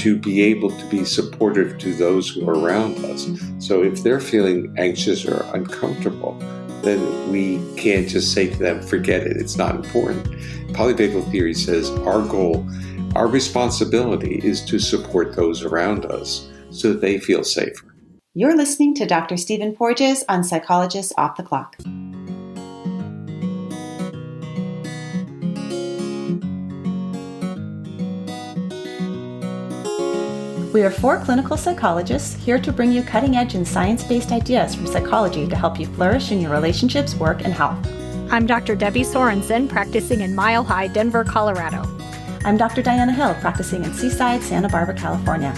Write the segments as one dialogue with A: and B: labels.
A: to be able to be supportive to those who are around us. So if they're feeling anxious or uncomfortable, then we can't just say to them, forget it, it's not important. Polyvagal Theory says our goal, our responsibility is to support those around us so that they feel safer.
B: You're listening to Dr. Stephen Porges on Psychologists Off the Clock. We are 4 clinical psychologists here to bring you cutting-edge and science-based ideas from psychology to help you flourish in your relationships, work, and health.
C: I'm Dr. Debbie Sorensen, practicing in Mile High, Denver, Colorado.
B: I'm Dr. Diana Hill, practicing in Seaside, Santa Barbara, California.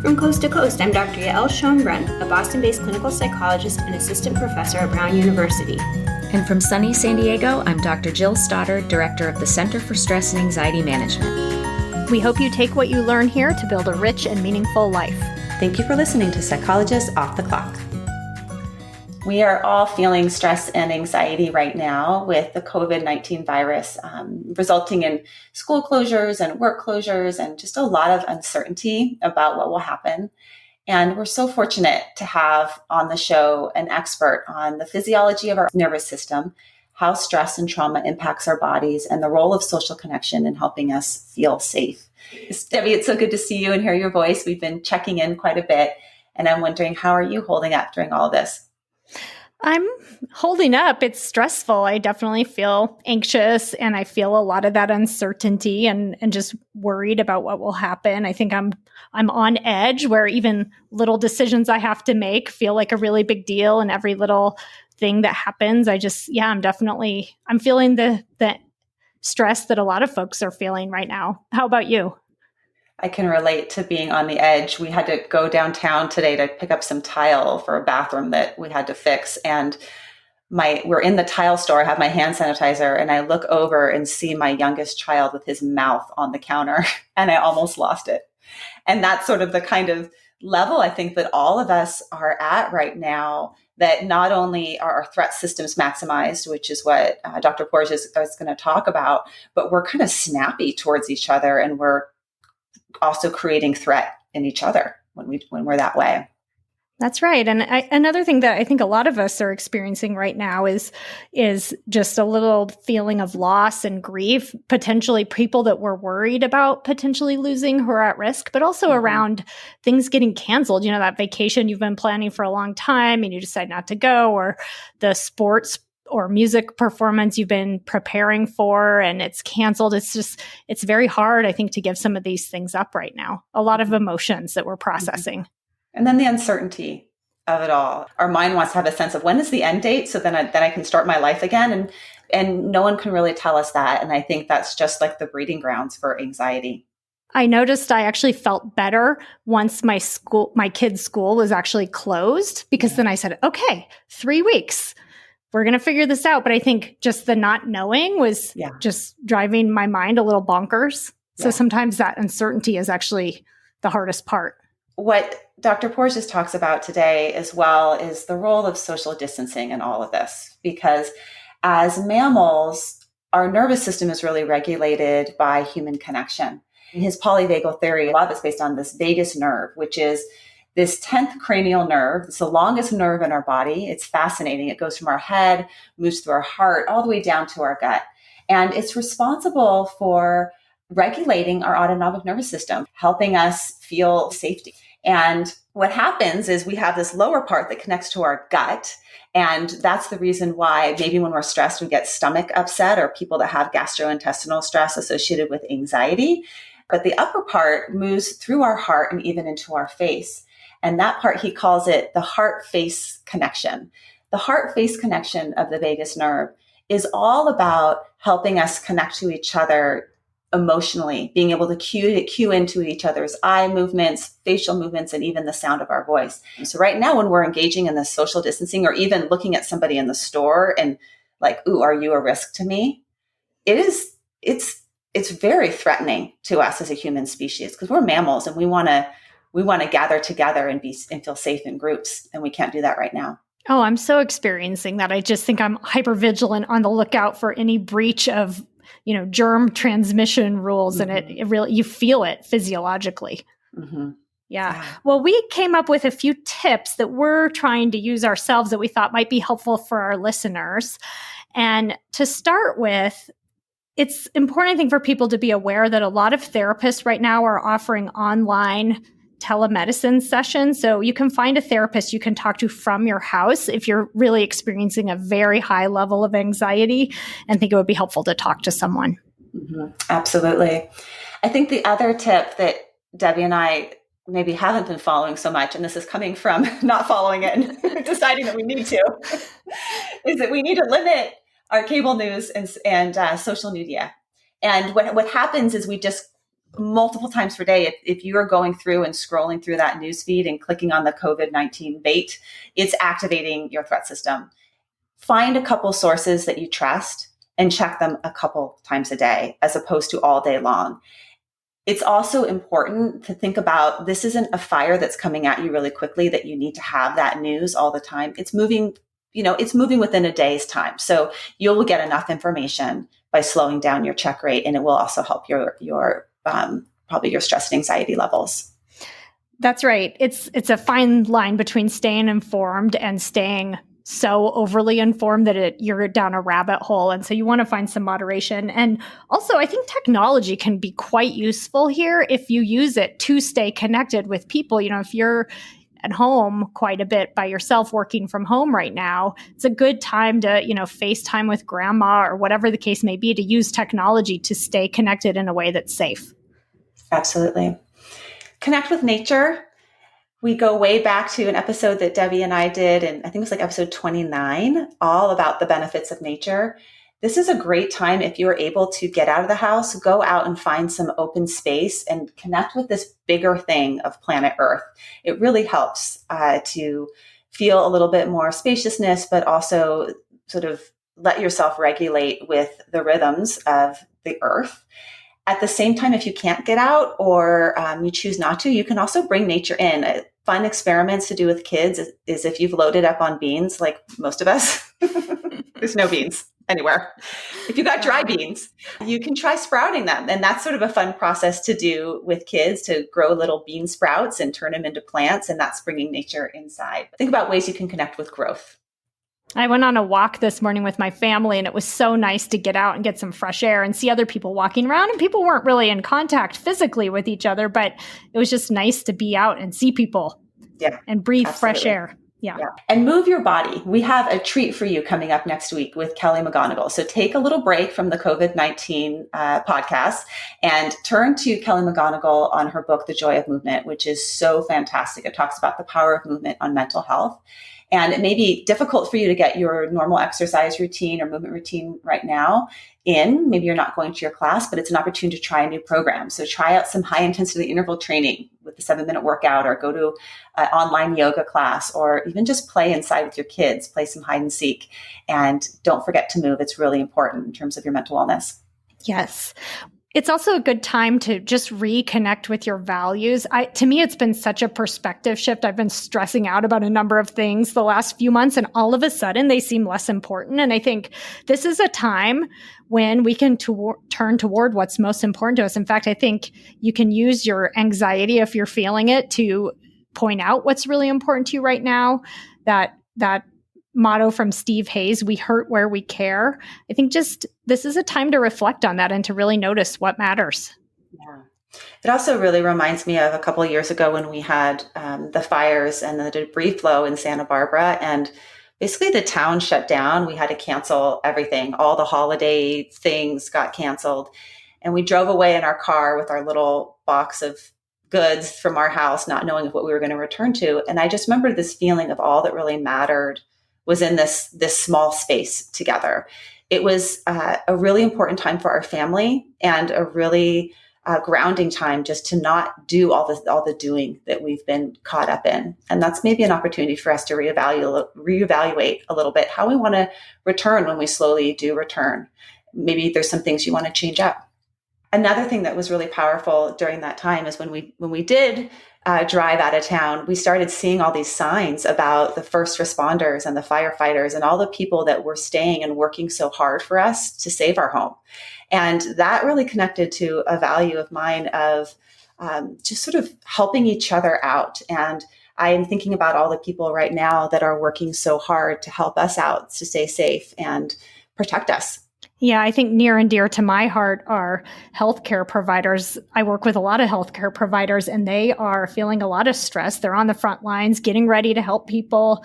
D: From coast to coast, I'm Dr. Yael Schoenbrunn, a Boston-based clinical psychologist and assistant professor at Brown University.
E: And from sunny San Diego, I'm Dr. Jill Stoddard, director of the Center for Stress and Anxiety Management.
C: We hope you take what you learn here to build a rich and meaningful life.
B: Thank you for listening to Psychologists Off the Clock. We are all feeling stress and anxiety right now with the COVID-19 virus, resulting in school closures and work closures and just a lot of uncertainty about what will happen. And we're so fortunate to have on the show an expert on the physiology of our nervous system, how stress and trauma impacts our bodies, and the role of social connection in helping us feel safe. Debbie, it's so good to see you and hear your voice. We've been checking in quite a bit, and I'm wondering, how are you holding up during all this?
C: I'm holding up. It's stressful. I definitely feel anxious, and I feel a lot of that uncertainty and just worried about what will happen. I think I'm on edge, where even little decisions I have to make feel like a really big deal, and every little thing that happens, I'm feeling the stress that a lot of folks are feeling right now. How about you?
B: I can relate to being on the edge. We had to go downtown today to pick up some tile for a bathroom that we had to fix. And we're in the tile store. I have my hand sanitizer, and I look over and see my youngest child with his mouth on the counter, and I almost lost it. And that's sort of the kind of level I think that all of us are at right now, that not only are our threat systems maximized, which is what Dr. Porges is going to talk about, but we're kind of snappy towards each other, and we're also creating threat in each other when we're that way.
C: That's right. And another thing that I think a lot of us are experiencing right now is just a little feeling of loss and grief, potentially people that we're worried about potentially losing who are at risk, but also around things getting canceled. You know, that vacation you've been planning for a long time and you decide not to go, or the sports or music performance you've been preparing for and it's canceled. It's very hard, I think, to give some of these things up right now. A lot of emotions that we're processing.
B: And then the uncertainty of it all. Our mind wants to have a sense of, when is the end date? So then I can start my life again. And no one can really tell us that. And I think that's just like the breeding grounds for anxiety.
C: I noticed I actually felt better once my kid's school was actually closed, because then I said, okay, 3 weeks, we're going to figure this out. But I think just the not knowing was just driving my mind a little bonkers. So sometimes that uncertainty is actually the hardest part.
B: What Dr. Porges talks about today as well is the role of social distancing in all of this, because as mammals, our nervous system is really regulated by human connection. In his polyvagal theory, a lot of it's based on this vagus nerve, which is this 10th cranial nerve. It's the longest nerve in our body. It's fascinating. It goes from our head, moves through our heart, all the way down to our gut. And it's responsible for regulating our autonomic nervous system, helping us feel safety. And what happens is we have this lower part that connects to our gut. And that's the reason why maybe when we're stressed, we get stomach upset, or people that have gastrointestinal stress associated with anxiety. But the upper part moves through our heart and even into our face. And that part, he calls it the heart-face connection. The heart-face connection of the vagus nerve is all about helping us connect to each other emotionally, being able to cue into each other's eye movements, facial movements, and even the sound of our voice. So right now, when we're engaging in this social distancing, or even looking at somebody in the store and like, ooh, are you a risk to me? It's very threatening to us as a human species, because we're mammals and we want to gather together and feel safe in groups. And we can't do that right now.
C: Oh, I'm so experiencing that. I just think I'm hyper vigilant on the lookout for any breach of germ transmission rules. And it really, you feel it physiologically.
B: Mm-hmm.
C: Yeah. Well, we came up with a few tips that we're trying to use ourselves that we thought might be helpful for our listeners. And to start with, it's important, I think, for people to be aware that a lot of therapists right now are offering online telemedicine sessions. So you can find a therapist you can talk to from your house if you're really experiencing a very high level of anxiety and think it would be helpful to talk to someone.
B: Mm-hmm. Absolutely. I think the other tip that Debbie and I maybe haven't been following so much, and this is coming from not following it and deciding that we need to, is that we need to limit our cable news and social media. And what happens is we just multiple times per day, if you are going through and scrolling through that news feed and clicking on the COVID-19 bait, it's activating your threat system. Find a couple sources that you trust and check them a couple times a day as opposed to all day long. It's also important to think about, this isn't a fire that's coming at you really quickly that you need to have that news all the time. It's moving, it's moving within a day's time. So you'll get enough information by slowing down your check rate, and it will also help your probably your stress and anxiety levels.
C: That's right. It's a fine line between staying informed and staying so overly informed that you're down a rabbit hole. And so you want to find some moderation. And also, I think technology can be quite useful here if you use it to stay connected with people. If you're at home quite a bit by yourself working from home right now, it's a good time to, FaceTime with grandma or whatever the case may be, to use technology to stay connected in a way that's safe.
B: Absolutely. Connect with nature. We go way back to an episode that Debbie and I did, and I think it was like episode 29, all about the benefits of nature. This is a great time if you're able to get out of the house, go out and find some open space and connect with this bigger thing of planet Earth. It really helps to feel a little bit more spaciousness, but also sort of let yourself regulate with the rhythms of the Earth. At the same time, if you can't get out or you choose not to, you can also bring nature in. Fun experiments to do with kids is if you've loaded up on beans, like most of us, there's no beans anywhere. If you got dry beans, you can try sprouting them. And that's sort of a fun process to do with kids, to grow little bean sprouts and turn them into plants. And that's bringing nature inside. Think about ways you can connect with growth.
C: I went on a walk this morning with my family, and it was so nice to get out and get some fresh air and see other people walking around. And people weren't really in contact physically with each other, but it was just nice to be out and see people and breathe fresh air. Yeah.
B: And move your body. We have a treat for you coming up next week with Kelly McGonigal. So take a little break from the COVID-19 podcast and turn to Kelly McGonigal on her book, The Joy of Movement, which is so fantastic. It talks about the power of movement on mental health. And it may be difficult for you to get your normal exercise routine or movement routine right now in. Maybe you're not going to your class, but it's an opportunity to try a new program. So try out some high intensity interval training with the 7-minute workout, or go to an online yoga class, or even just play inside with your kids, play some hide and seek. And don't forget to move. It's really important in terms of your mental wellness.
C: Yes. It's also a good time to just reconnect with your values. To me, it's been such a perspective shift. I've been stressing out about a number of things the last few months, and all of a sudden they seem less important. And I think this is a time when we can turn toward what's most important to us. In fact, I think you can use your anxiety, if you're feeling it, to point out what's really important to you right now. That motto from Steve Hayes, we hurt where we care. I think just this is a time to reflect on that and to really notice what matters.
B: Yeah. It also really reminds me of a couple of years ago when we had the fires and the debris flow in Santa Barbara, and basically the town shut down. We had to cancel everything. All the holiday things got canceled. And we drove away in our car with our little box of goods from our house, not knowing what we were going to return to. And I just remember this feeling of all that really mattered was in this small space together. It was a really important time for our family, and a really grounding time just to not do all the doing that we've been caught up in. And that's maybe an opportunity for us to reevaluate a little bit how we want to return when we slowly do return. Maybe there's some things you want to change up. Another thing that was really powerful during that time is when we did drive out of town, we started seeing all these signs about the first responders and the firefighters and all the people that were staying and working so hard for us to save our home. And that really connected to a value of mine of just sort of helping each other out. And I am thinking about all the people right now that are working so hard to help us out to stay safe and protect us.
C: Yeah, I think near and dear to my heart are healthcare providers. I work with a lot of healthcare providers, and they are feeling a lot of stress. They're on the front lines, getting ready to help people,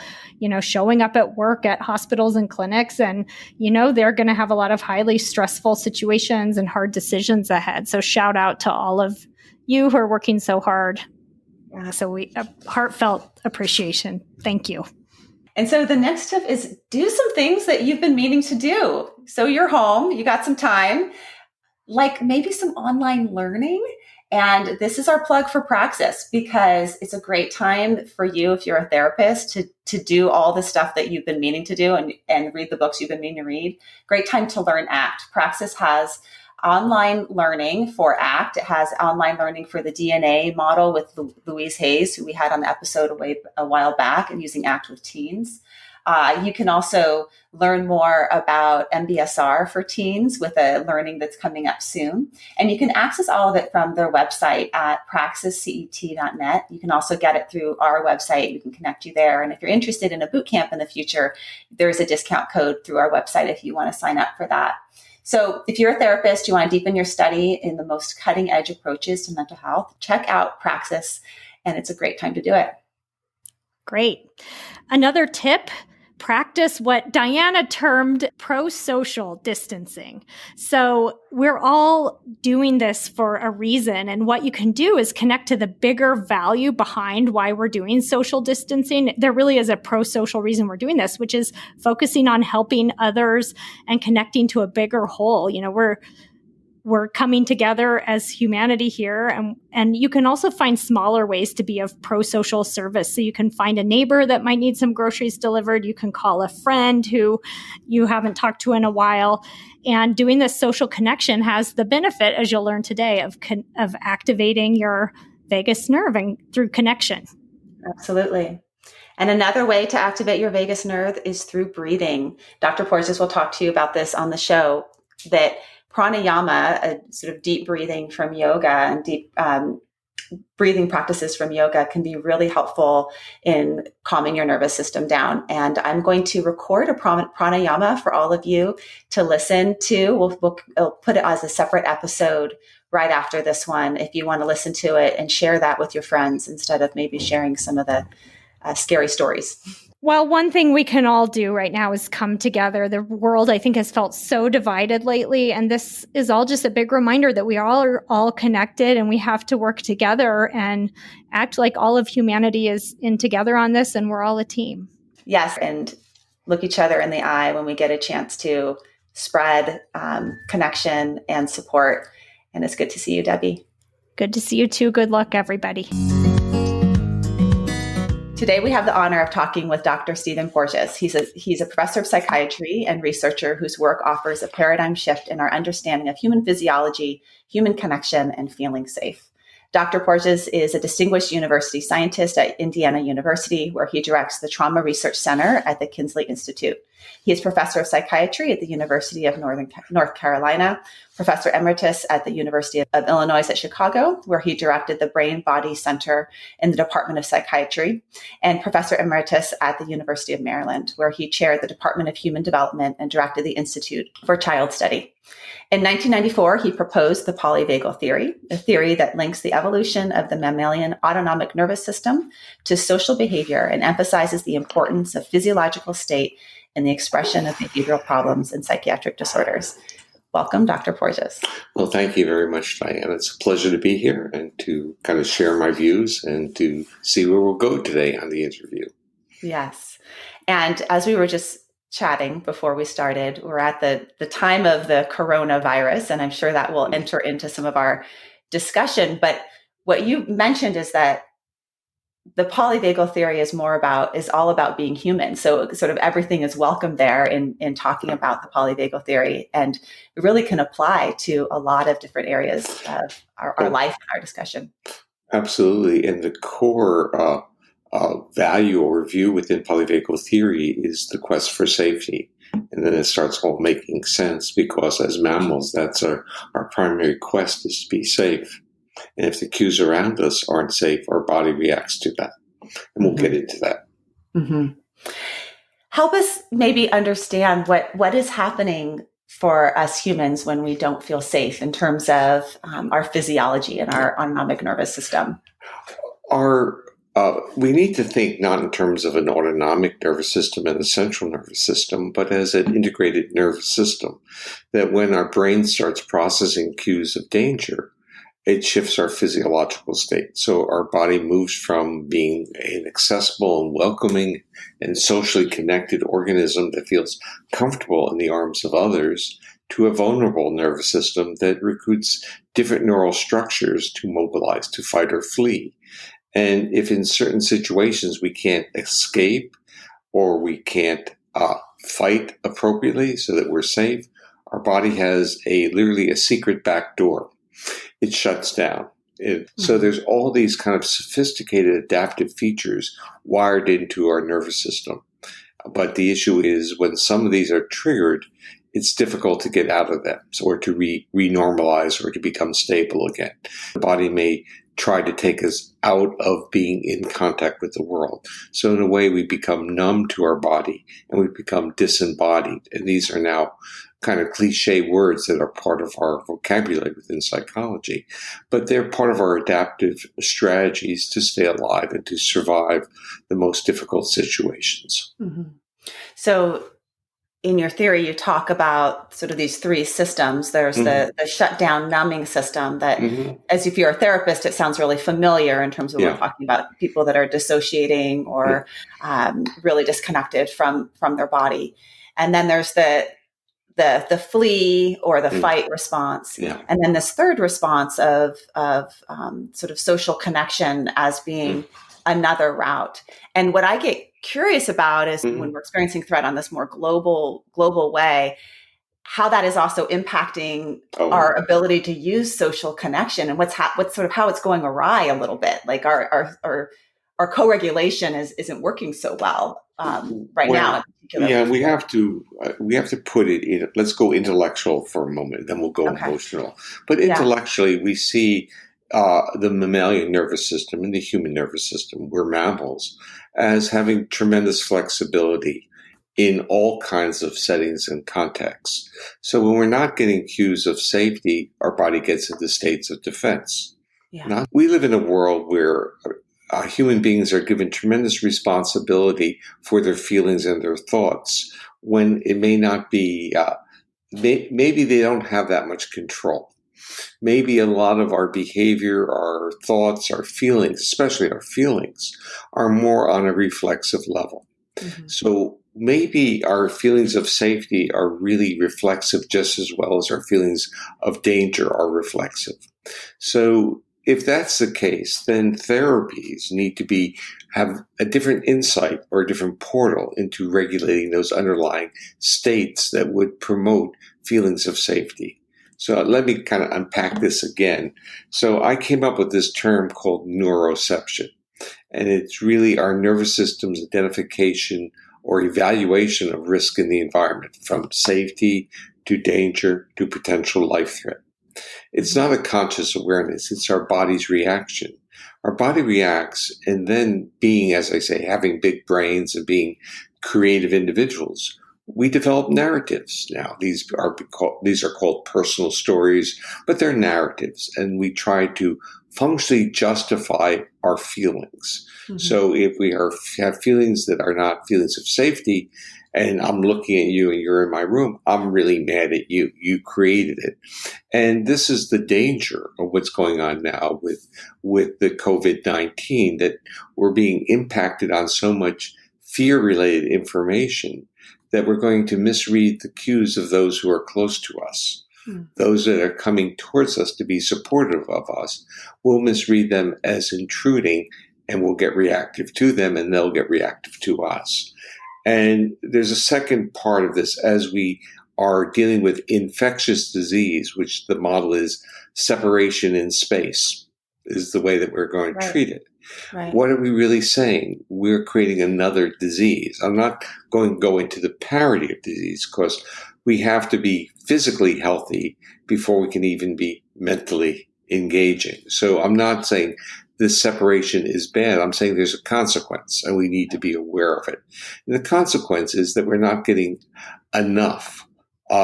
C: showing up at work at hospitals and clinics. And, they're going to have a lot of highly stressful situations and hard decisions ahead. So shout out to all of you who are working so hard. So a heartfelt appreciation. Thank you.
B: And so the next tip is do some things that you've been meaning to do. So you're home, you got some time, like maybe some online learning. And this is our plug for Praxis, because it's a great time for you, if you're a therapist, to do all the stuff that you've been meaning to do and read the books you've been meaning to read. Great time to learn ACT. Praxis has online learning for ACT. It has online learning for the DNA model with Louise Hayes, who we had on the episode a while back, and using ACT with teens. You can also learn more about MBSR for teens with a learning that's coming up soon. And you can access all of it from their website at praxiscet.net. You can also get it through our website. We can connect you there. And if you're interested in a boot camp in the future, there's a discount code through our website if you want to sign up for that. So if you're a therapist, you want to deepen your study in the most cutting edge approaches to mental health, check out Praxis, and it's a great time to do it.
C: Great. Another tip, practice what Diana termed prosocial distancing. So we're all doing this for a reason. And what you can do is connect to the bigger value behind why we're doing social distancing. There really is a prosocial reason we're doing this, which is focusing on helping others and connecting to a bigger whole. We're coming together as humanity here. And you can also find smaller ways to be of pro-social service. So you can find a neighbor that might need some groceries delivered. You can call a friend who you haven't talked to in a while. And doing this social connection has the benefit, as you'll learn today, of activating your vagus nerve and through connection.
B: Absolutely. And another way to activate your vagus nerve is through breathing. Dr. Porges will talk to you about this on the show, that pranayama, a sort of deep breathing from yoga and deep breathing practices from yoga, can be really helpful in calming your nervous system down. And I'm going to record a pranayama for all of you to listen to. We'll put it as a separate episode right after this one if you want to listen to it and share that with your friends instead of maybe sharing some of the scary stories.
C: Well, one thing we can all do right now is come together. The world, I think, has felt so divided lately. And this is all just a big reminder that we are all connected and we have to work together and act like all of humanity is in together on this and we're all a team.
B: Yes. And look each other in the eye when we get a chance to spread connection and support. And it's good to see you, Debbie.
C: Good to see you too. Good luck, everybody.
B: Today, we have the honor of talking with Dr. Stephen Porges. He's a professor of psychiatry and researcher whose work offers a paradigm shift in our understanding of human physiology, human connection, and feeling safe. Dr. Porges is a distinguished university scientist at Indiana University, where he directs the Trauma Research Center at the Kinsley Institute. He is professor of psychiatry at the University of North Carolina, professor emeritus at the University of Illinois at Chicago, where he directed the Brain Body Center in the Department of Psychiatry, and professor emeritus at the University of Maryland, where he chaired the Department of Human Development and directed the Institute for Child Study. In 1994, he proposed the Polyvagal Theory, a theory that links the evolution of the mammalian autonomic nervous system to social behavior and emphasizes the importance of physiological state in the expression of behavioral problems and psychiatric disorders. Welcome, Dr. Porges.
A: Well, thank you very much, Diana. It's a pleasure to be here and to kind of share my views and to see where we'll go today on the interview.
B: Yes. And as we were just chatting before we started, we're at the time of the coronavirus, and I'm sure that will enter into some of our discussion. But what you mentioned is that the polyvagal theory is all about being human. So sort of everything is welcome there in talking about the polyvagal theory, and it really can apply to a lot of different areas of our life and our discussion.
A: Absolutely. And the core value or view within polyvagal theory is the quest for safety. And then it starts all making sense because as mammals, that's our primary quest is to be safe. And if the cues around us aren't safe, our body reacts to that. And we'll get into that.
B: Mm-hmm. Help us maybe understand what is happening for us humans when we don't feel safe in terms of our physiology and our autonomic nervous system.
A: We need to think not in terms of an autonomic nervous system and a central nervous system, but as an integrated nervous system, that when our brain starts processing cues of danger, it shifts our physiological state. So our body moves from being an accessible and welcoming and socially connected organism that feels comfortable in the arms of others to a vulnerable nervous system that recruits different neural structures to mobilize, to fight or flee. And if in certain situations we can't escape or we can't fight appropriately so that we're safe, our body has literally a secret back door. It shuts down. So there's all these kind of sophisticated adaptive features wired into our nervous system. But the issue is when some of these are triggered, it's difficult to get out of them or to re-normalize or to become stable again. The body may try to take us out of being in contact with the world. So in a way, we become numb to our body and we become disembodied. And these are now kind of cliche words that are part of our vocabulary within psychology, but they're part of our adaptive strategies to stay alive and to survive the most difficult situations.
B: Mm-hmm. So in your theory, you talk about sort of these three systems. There's the shutdown numbing system that, as if you're a therapist, it sounds really familiar in terms of we're talking about people that are dissociating or really disconnected from their body. And then there's the flee or the fight response. Yeah. And then this third response of sort of social connection as being another route. And what I get curious about is when we're experiencing threat on this more global way, how that is also impacting our ability to use social connection and what's sort of how it's going awry a little bit. Like our co-regulation isn't working so well right now.
A: Yeah, we have to put it in. Let's go intellectual for a moment, then we'll go emotional. But intellectually, we see the mammalian nervous system and the human nervous system, we're mammals, as having tremendous flexibility in all kinds of settings and contexts. So when we're not getting cues of safety, our body gets into states of defense. Yeah. We live in a world where human beings are given tremendous responsibility for their feelings and their thoughts when it may not be, maybe they don't have that much control. Maybe a lot of our behavior, our thoughts, our feelings, especially our feelings, are more on a reflexive level. Mm-hmm. So maybe our feelings of safety are really reflexive just as well as our feelings of danger are reflexive. So if that's the case, then therapies need to have a different insight or a different portal into regulating those underlying states that would promote feelings of safety. So let me kind of unpack this again. So I came up with this term called neuroception, and it's really our nervous system's identification or evaluation of risk in the environment, from safety to danger to potential life threat. It's not a conscious awareness, it's our body's reaction. Our body reacts, and then being, as I say, having big brains and being creative individuals, we develop narratives now. These are called personal stories, but they're narratives, and we try to functionally justify our feelings. Mm-hmm. So if we have feelings that are not feelings of safety, and I'm looking at you and you're in my room, I'm really mad at you. You created it. And this is the danger of what's going on now with the COVID-19, that we're being impacted on so much fear-related information that we're going to misread the cues of those who are close to us. Those that are coming towards us to be supportive of us, we'll misread them as intruding, and we'll get reactive to them, and they'll get reactive to us. And there's a second part of this as we are dealing with infectious disease, which the model is separation in space, is the way that we're going to treat it. Right. What are we really saying? We're creating another disease. I'm not going to go into the parity of disease, because we have to be physically healthy before we can even be mentally engaging. So I'm not saying this separation is bad. I'm saying there's a consequence, and we need to be aware of it. And the consequence is that we're not getting enough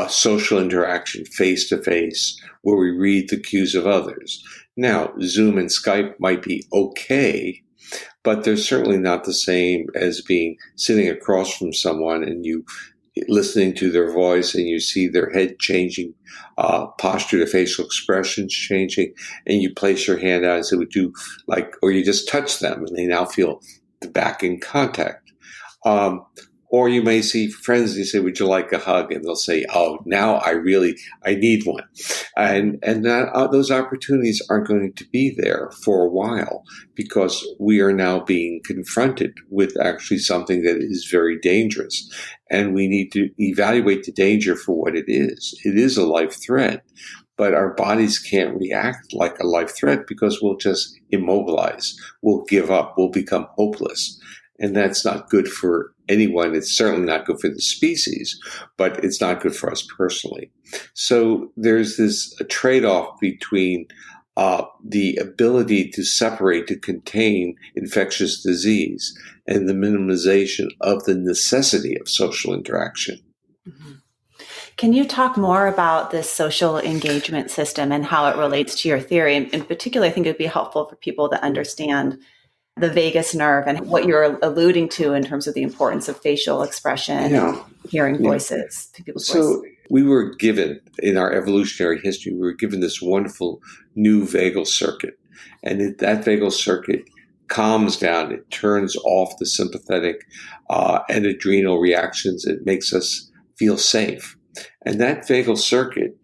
A: social interaction face-to-face where we read the cues of others. Now, Zoom and Skype might be okay, but they're certainly not the same as being sitting across from someone and you listening to their voice and you see their head changing, posture to facial expressions changing, and you place your hand out and say, would you like, or you just touch them and they now feel back in contact. Or you may see friends and you say, would you like a hug? And they'll say, oh, now I need one. And that those opportunities aren't going to be there for a while because we are now being confronted with actually something that is very dangerous. And we need to evaluate the danger for what it is. It is a life threat, but our bodies can't react like a life threat because we'll just immobilize. We'll give up. We'll become hopeless. And that's not good for anyone. It's certainly not good for the species, but it's not good for us personally. So there's this trade-off between the ability to separate, to contain infectious disease, and the minimization of the necessity of social interaction.
B: Mm-hmm. Can you talk more about this social engagement system and how it relates to your theory? In particular, I think it would be helpful for people to understand the vagus nerve and what you're alluding to in terms of the importance of facial expression and hearing voices, people's voices.
A: We were given, in our evolutionary history, we were given this wonderful new vagal circuit. And that vagal circuit calms down. It turns off the sympathetic and adrenal reactions. It makes us feel safe. And that vagal circuit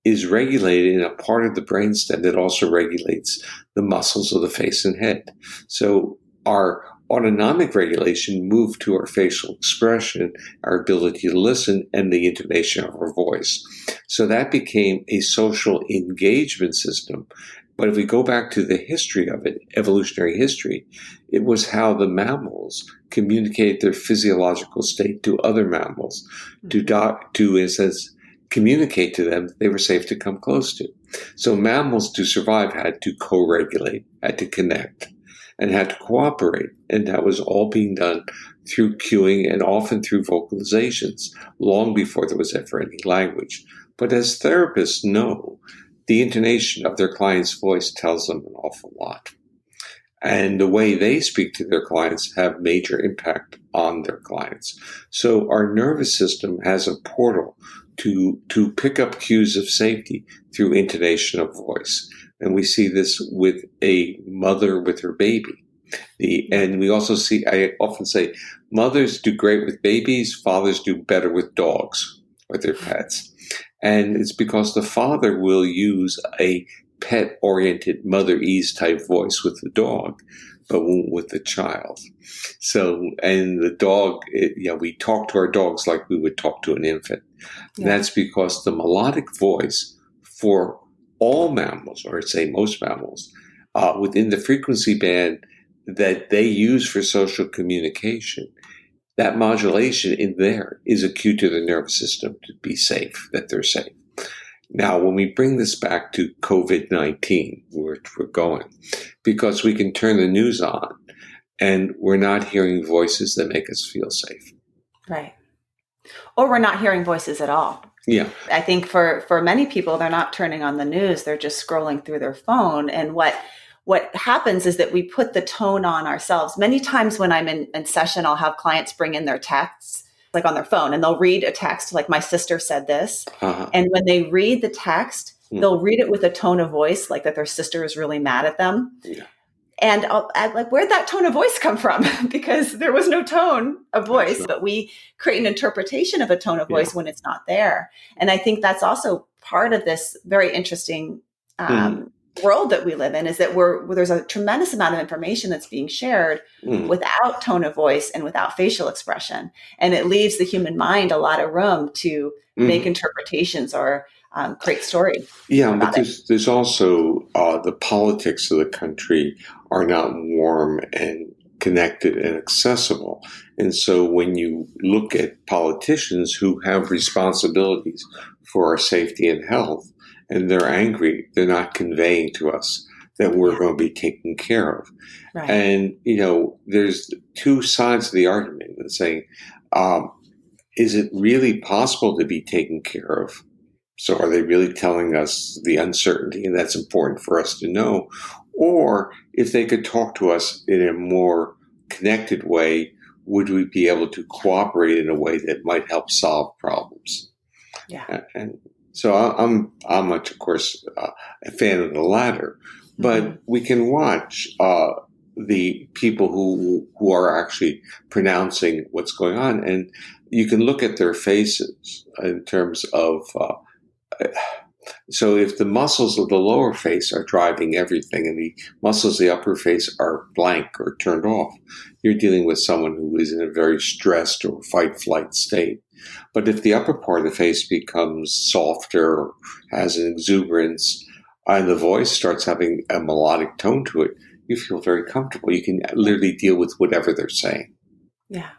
A: is regulated in a part of the brainstem that also regulates the muscles of the face and head. So our autonomic regulation moved to our facial expression, our ability to listen, and the intonation of our voice. So that became a social engagement system. But if we go back to the history of it, evolutionary history, it was how the mammals communicate their physiological state to other mammals, to in a sense, communicate to them that they were safe to come close to. So mammals, to survive, had to co-regulate, had to connect, and had to cooperate. And that was all being done through cueing and often through vocalizations, long before there was ever any language. But as therapists know, the intonation of their client's voice tells them an awful lot. And the way they speak to their clients have major impact on their clients. So our nervous system has a portal to pick up cues of safety through intonation of voice. And we see this with a mother with her baby. And we also see, I often say, mothers do great with babies, fathers do better with dogs or their pets. And it's because the father will use a pet-oriented Mother Ease type voice with the dog, but won't with the child. So, and the dog, we talk to our dogs like we would talk to an infant. Yeah. That's because the melodic voice for all mammals, or say most mammals, within the frequency band that they use for social communication, that modulation in there is a cue to the nervous system to be safe, that they're safe. Now, when we bring this back to COVID-19, where we're going, because we can turn the news on and we're not hearing voices that make us feel safe.
B: Right. Or we're not hearing voices at all.
A: Yeah.
B: I think for many people, they're not turning on the news. They're just scrolling through their phone. And what happens is that we put the tone on ourselves. Many times when I'm in session, I'll have clients bring in their texts, like on their phone, and they'll read a text like, my sister said this. Uh-huh. And when they read the text, they'll read it with a tone of voice, like that their sister is really mad at them. Yeah. And I'm like, where'd that tone of voice come from? Because there was no tone of voice, right. But we create an interpretation of a tone of voice when it's not there. And I think that's also part of this very interesting world that we live in, is that there's a tremendous amount of information that's being shared without tone of voice and without facial expression. And it leaves the human mind a lot of room to make interpretations or create story.
A: Yeah, but there's also the politics of the country are not warm and connected and accessible. And so when you look at politicians who have responsibilities for our safety and health, and they're angry, they're not conveying to us that we're going to be taken care of.
B: Right.
A: And, there's two sides of the argument and saying, is it really possible to be taken care of? So are they really telling us the uncertainty, and that's important for us to know? Or if they could talk to us in a more connected way, would we be able to cooperate in a way that might help solve problems?
B: Yeah.
A: And so I'm much, of course, a fan of the latter. But we can watch the people who are actually pronouncing what's going on, and you can look at their faces in terms of. So if the muscles of the lower face are driving everything and the muscles of the upper face are blank or turned off, you're dealing with someone who is in a very stressed or fight-flight state. But if the upper part of the face becomes softer or has an exuberance and the voice starts having a melodic tone to it, you feel very comfortable. You can literally deal with whatever they're saying.
B: Yeah.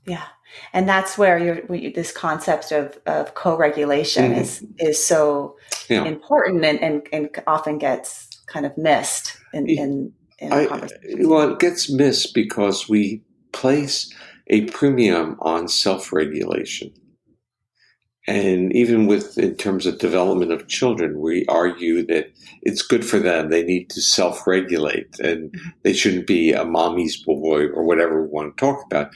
B: Yeah. And that's where this concept of co-regulation is so important and often gets kind of missed in conversation.
A: Well, it gets missed because we place a premium on self-regulation. And even in terms of development of children, we argue that it's good for them. They need to self-regulate and they shouldn't be a mommy's boy or whatever we want to talk about.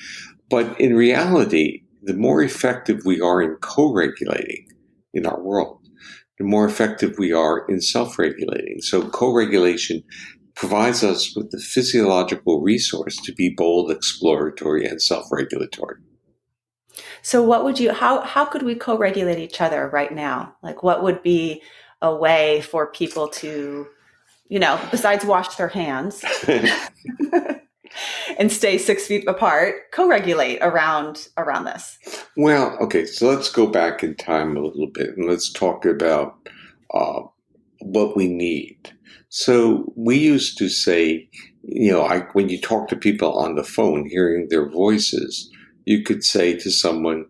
A: But in reality, the more effective we are in co-regulating in our world, the more effective we are in self-regulating. So co-regulation provides us with the physiological resource to be bold, exploratory, and self-regulatory.
B: So how could we co-regulate each other right now? Like, what would be a way for people to, besides wash their hands and stay 6 feet apart, co-regulate around this?
A: Well, okay, so let's go back in time a little bit and let's talk about what we need. So we used to say, when you talk to people on the phone, hearing their voices, you could say to someone,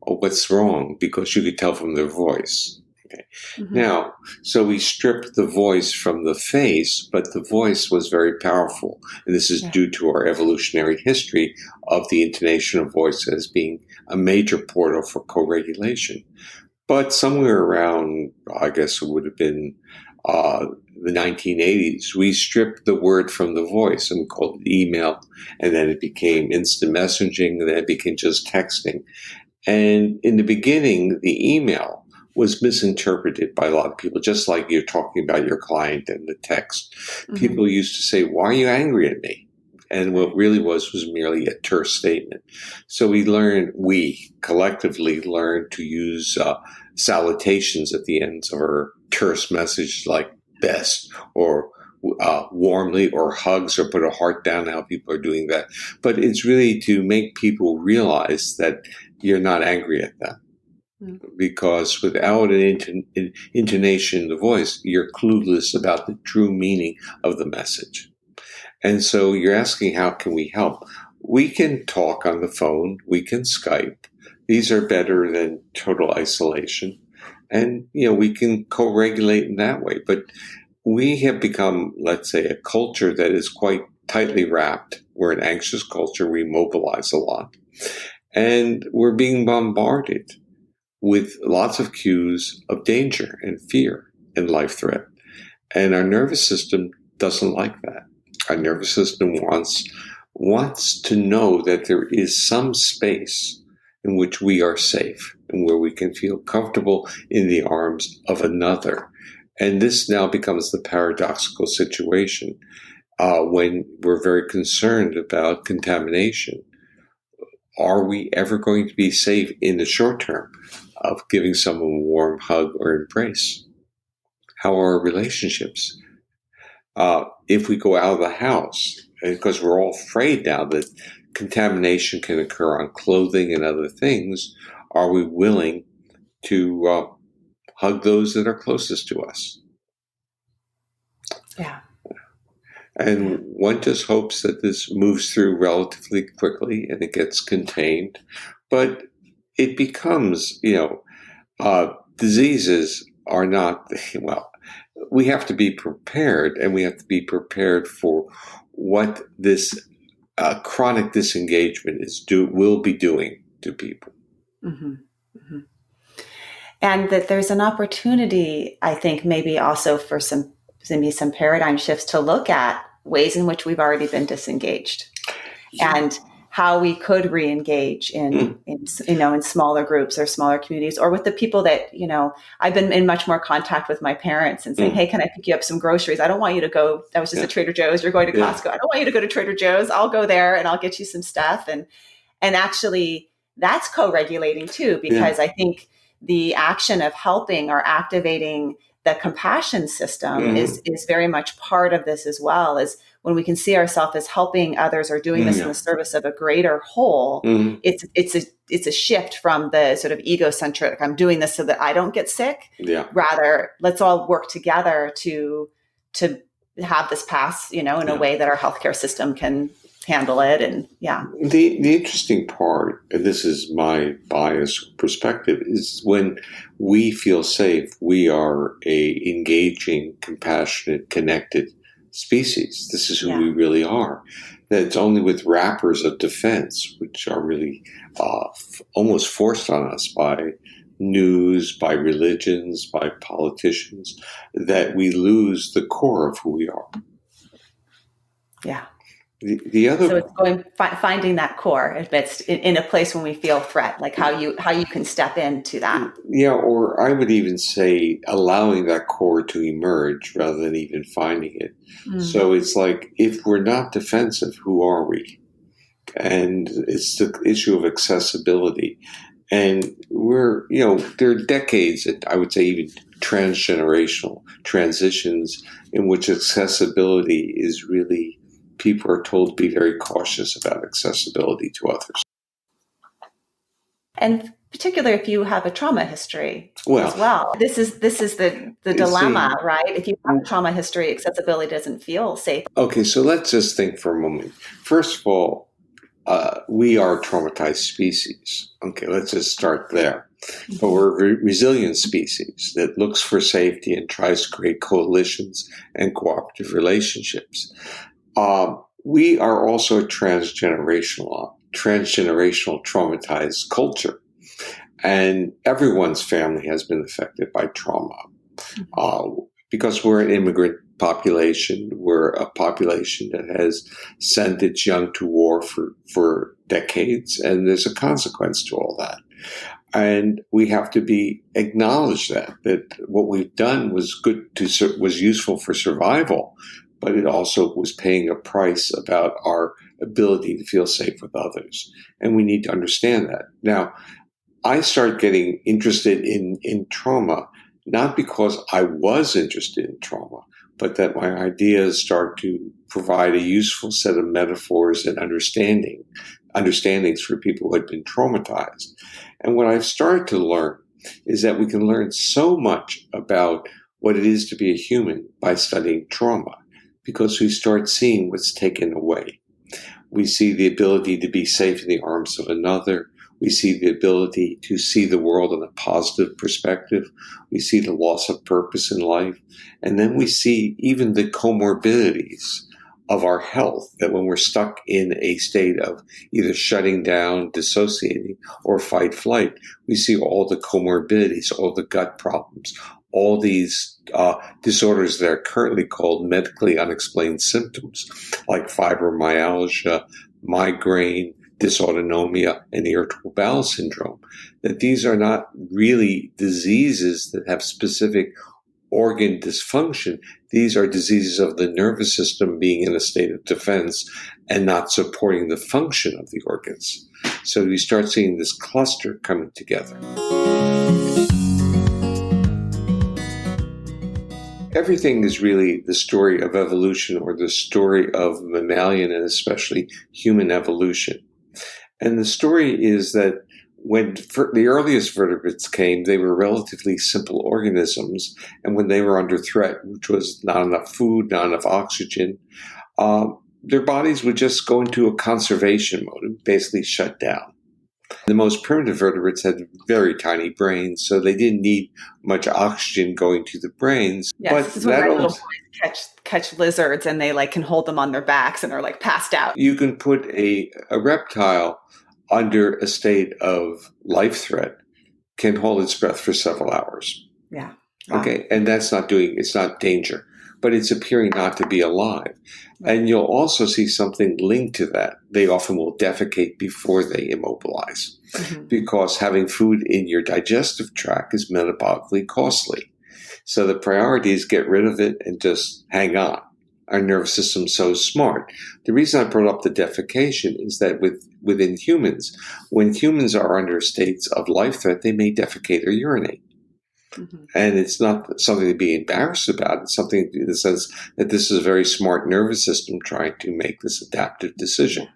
A: "Oh, what's wrong?" Because you could tell from their voice. Okay. Now, so we stripped the voice from the face, but the voice was very powerful. And this is due to our evolutionary history of the intonation of voice as being a major portal for co-regulation. But somewhere around, I guess it would have been the 1980s, we stripped the word from the voice and we called it email. And then it became instant messaging, and then it became just texting. And in the beginning, the email was misinterpreted by a lot of people, just like you're talking about your client and the text. People used to say, "Why are you angry at me?" And what really was merely a terse statement. So we collectively learned to use salutations at the ends of our terse message, like best or warmly, or hugs, or put a heart down, how people are doing that. But it's really to make people realize that you're not angry at them. Because without an intonation in the voice, you're clueless about the true meaning of the message. And so you're asking, how can we help? We can talk on the phone. We can Skype. These are better than total isolation. And, we can co-regulate in that way. But we have become, let's say, a culture that is quite tightly wrapped. We're an anxious culture. We mobilize a lot. And we're being bombarded with lots of cues of danger and fear and life threat. And our nervous system doesn't like that. Our nervous system wants to know that there is some space in which we are safe and where we can feel comfortable in the arms of another. And this now becomes the paradoxical situation when we're very concerned about contamination. Are we ever going to be safe in the short term of giving someone a warm hug or embrace? How are our relationships? If we go out of the house, because we're all afraid now that contamination can occur on clothing and other things, are we willing to hug those that are closest to us?
B: Yeah.
A: And one just hopes that this moves through relatively quickly and it gets contained. But it becomes, diseases are not, well, we have to be prepared, and we have to be prepared for what this chronic disengagement will be doing to people.
B: Mm-hmm. Mm-hmm. And that there's an opportunity, I think, maybe also for some paradigm shifts to look at ways in which we've already been disengaged and how we could re-engage in smaller groups or smaller communities, or with the people that, I've been in much more contact with my parents and saying, hey, can I pick you up some groceries? I don't want you to go. That was just at Trader Joe's. You're going to Costco. I don't want you to go to Trader Joe's. I'll go there and I'll get you some stuff. And actually that's co-regulating too, because I think the action of helping or activating the compassion system is very much part of this as well, as when we can see ourselves as helping others or doing this in the service of a greater whole. It's a shift from the sort of egocentric, I'm doing this so that I don't get sick. Rather, let's all work together to have this pass, in a way that our healthcare system can handle it. And
A: the interesting part, and this is my bias perspective, is when we feel safe, we are a engaging, compassionate, connected species. This is who we really are. That it's only with wrappers of defense, which are really almost forced on us by news, by religions, by politicians, that we lose the core of who we are.
B: Yeah.
A: The other,
B: so it's finding that core if it's in a place when we feel threat, like how you can step into that.
A: Or I would even say allowing that core to emerge rather than even finding it. So it's like, if we're not defensive, who are we? And it's the issue of accessibility. And we're, there are decades, I would say even transgenerational transitions in which accessibility is really, people are told to be very cautious about accessibility to others.
B: And particularly if you have a trauma history as well. This is the dilemma, right? If you have a trauma history, accessibility doesn't feel safe.
A: Okay, so let's just think for a moment. First of all, we are a traumatized species. Okay, let's just start there. But we're a resilient species that looks for safety and tries to create coalitions and cooperative relationships. We are also a transgenerational traumatized culture. And everyone's family has been affected by trauma. Because we're an immigrant population, we're a population that has sent its young to war for decades, and there's a consequence to all that. And we have to acknowledge that what we've done was was useful for survival, but it also was paying a price about our ability to feel safe with others. And we need to understand that. Now, I started getting interested in trauma, not because I was interested in trauma, but that my ideas start to provide a useful set of metaphors and understandings for people who had been traumatized. And what I've started to learn is that we can learn so much about what it is to be a human by studying trauma, because we start seeing what's taken away. We see the ability to be safe in the arms of another. We see the ability to see the world in a positive perspective. We see the loss of purpose in life. And then we see even the comorbidities of our health, that when we're stuck in a state of either shutting down, dissociating, or fight-flight, we see all the comorbidities, all the gut problems, all these disorders that are currently called medically unexplained symptoms, like fibromyalgia, migraine, dysautonomia, and irritable bowel syndrome, that these are not really diseases that have specific organ dysfunction. These are diseases of the nervous system being in a state of defense and not supporting the function of the organs. So you start seeing this cluster coming together. Everything is really the story of evolution, or the story of mammalian and especially human evolution. And the story is that when the earliest vertebrates came, they were relatively simple organisms. And when they were under threat, which was not enough food, not enough oxygen, their bodies would just go into a conservation mode and basically shut down. The most primitive vertebrates had very tiny brains, so they didn't need much oxygen going to the brains.
B: Yes,
A: but
B: this is when my little boys catch lizards and they like can hold them on their backs and are like passed out.
A: You can put a reptile under a state of life threat, can hold its breath for several hours.
B: Yeah. Wow.
A: Okay. And it's not danger, but it's appearing not to be alive. And you'll also see something linked to that. They often will defecate before they immobilize because having food in your digestive tract is metabolically costly. So the priority is get rid of it and just hang on. Our nervous system's so smart. The reason I brought up the defecation is that within humans, when humans are under states of life threat, they may defecate or urinate. And it's not something to be embarrassed about. It's something in the sense that this is a very smart nervous system trying to make this adaptive decision.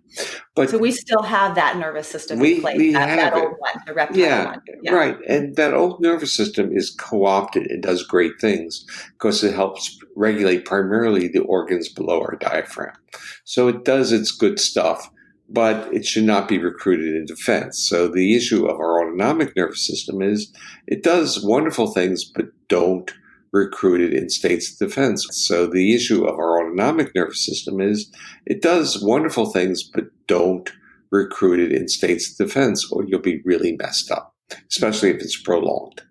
A: But
B: so we still have that nervous system in place, that old one, the reptile one.
A: Yeah, right. And that old nervous system is co-opted and does great things because it helps regulate primarily the organs below our diaphragm. So it does its good stuff, but it should not be recruited in defense. So the issue of our autonomic nervous system is it does wonderful things, but don't recruit it in states of defense. So the issue of our autonomic nervous system is it does wonderful things, but don't recruit it in states of defense, or you'll be really messed up, especially if it's prolonged.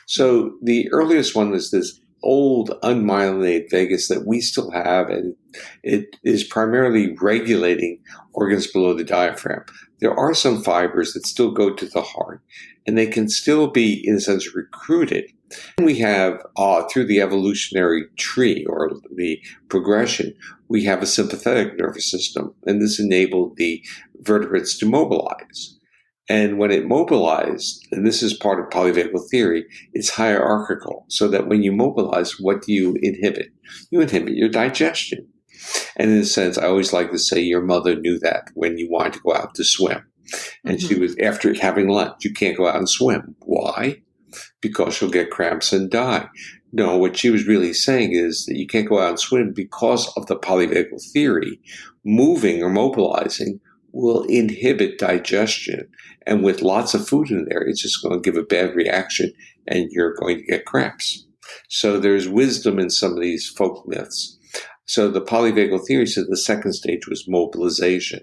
A: So the earliest one is this old unmyelinated vagus that we still have, and it is primarily regulating organs below the diaphragm. There are some fibers that still go to the heart, and they can still be, in a sense, recruited. We have, through the evolutionary tree or the progression, we have a sympathetic nervous system, and this enabled the vertebrates to mobilize. And when it mobilized, and this is part of polyvagal theory, it's hierarchical, so that when you mobilize, what do you inhibit? You inhibit your digestion. And in a sense, I always like to say your mother knew that when you wanted to go out to swim. And she was, after having lunch, you can't go out and swim. Why? Because you'll get cramps and die. No, what she was really saying is that you can't go out and swim because of the polyvagal theory. Moving or mobilizing will inhibit digestion. And with lots of food in there, it's just going to give a bad reaction and you're going to get cramps. So there's wisdom in some of these folk myths. So the polyvagal theory said the second stage was mobilization.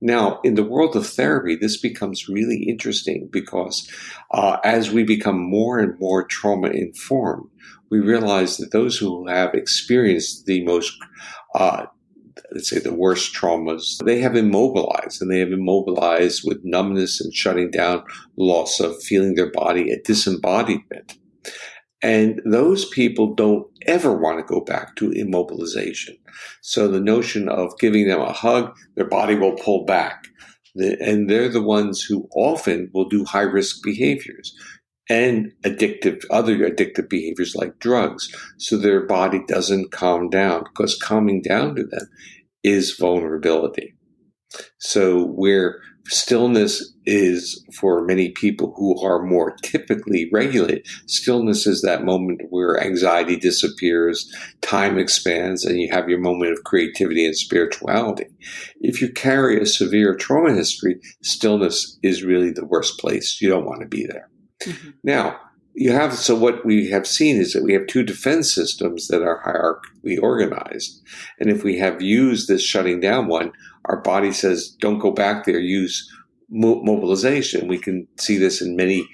A: Now, in the world of therapy, this becomes really interesting because as we become more and more trauma-informed, we realize that those who have experienced the most let's say the worst traumas, they have immobilized, and they have immobilized with numbness and shutting down, loss of feeling their body, a disembodiment. And those people don't ever want to go back to immobilization. So the notion of giving them a hug, their body will pull back. And they're the ones who often will do high-risk behaviors and other addictive behaviors like drugs, so their body doesn't calm down, because calming down to them is vulnerability. So where stillness is, for many people who are more typically regulated, stillness is that moment where anxiety disappears, time expands, and you have your moment of creativity and spirituality. If you carry a severe trauma history, stillness is really the worst place. You don't want to be there. Now, so what we have seen is that we have two defense systems that are hierarchically organized. And if we have used this shutting down one, our body says, don't go back there, use mobilization. We can see this in many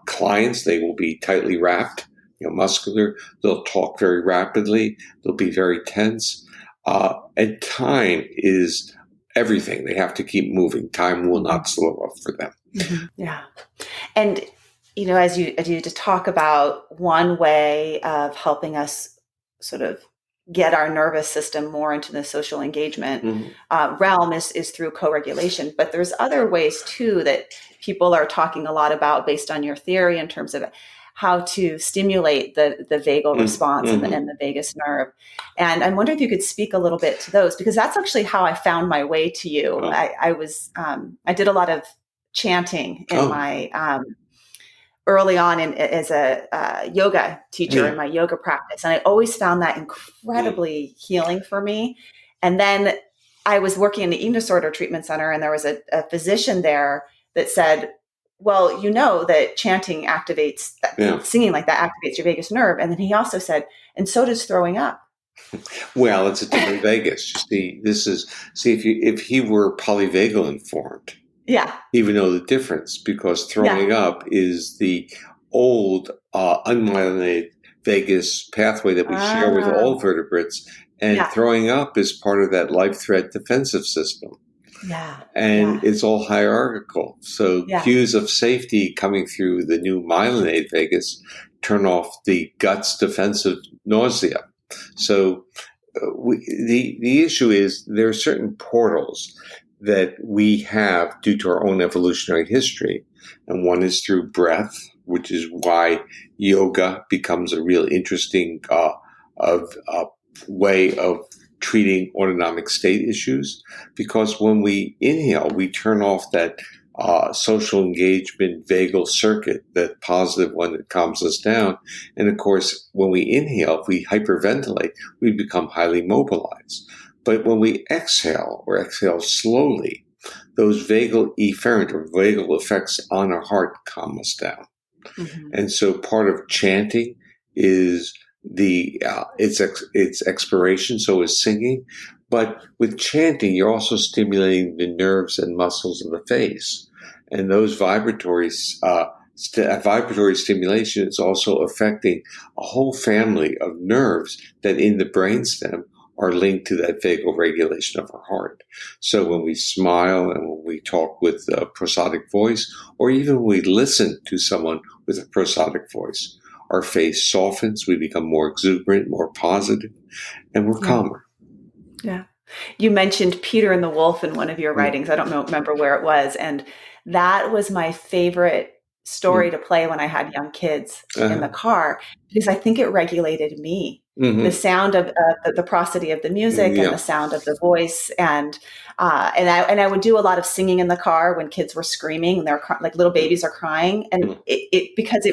A: clients. They will be tightly wrapped, muscular. They'll talk very rapidly. They'll be very tense. And time is everything. They have to keep moving. Time will not slow up for them.
B: Yeah. And as you to talk about one way of helping us sort of get our nervous system more into the social engagement realm is through co-regulation. But there's other ways too that people are talking a lot about based on your theory in terms of how to stimulate the vagal response and the vagus nerve. And I'm wondering if you could speak a little bit to those, because that's actually how I found my way to you. I did a lot of chanting in my early on as a yoga teacher in my yoga practice. And I always found that incredibly healing for me. And then I was working in the eating disorder treatment center, and there was a physician there that said, well, you know that chanting activates, singing like that activates your vagus nerve. And then he also said, and so does throwing up.
A: Well, it's a different vagus. You see, if he were polyvagal informed, he would know the difference, because throwing up is the old unmyelinated vagus pathway that we share with all vertebrates, and throwing up is part of that life threat defensive system. And it's all hierarchical. So cues of safety coming through the new myelinated vagus turn off the gut's defensive nausea. So the issue is there are certain portals that we have due to our own evolutionary history. And one is through breath, which is why yoga becomes a real interesting way of treating autonomic state issues. Because when we inhale, we turn off that social engagement vagal circuit, that positive one that calms us down. And of course, when we inhale, if we hyperventilate, we become highly mobilized. But when we exhale, or exhale slowly, those vagal efferent or vagal effects on our heart calm us down. And so part of chanting is its expiration, so is singing. But with chanting, you're also stimulating the nerves and muscles of the face. And those vibratory stimulation is also affecting a whole family of nerves that in the brainstem are linked to that vagal regulation of our heart. So when we smile and when we talk with a prosodic voice, or even when we listen to someone with a prosodic voice, our face softens, we become more exuberant, more positive, and we're calmer.
B: Yeah. You mentioned Peter and the Wolf in one of your writings. I don't remember where it was. And that was my favorite story to play when I had young kids in the car, because I think it regulated me. The sound of the prosody of the music and the sound of the voice, and I would do a lot of singing in the car when kids were screaming and they're like little babies are crying, and because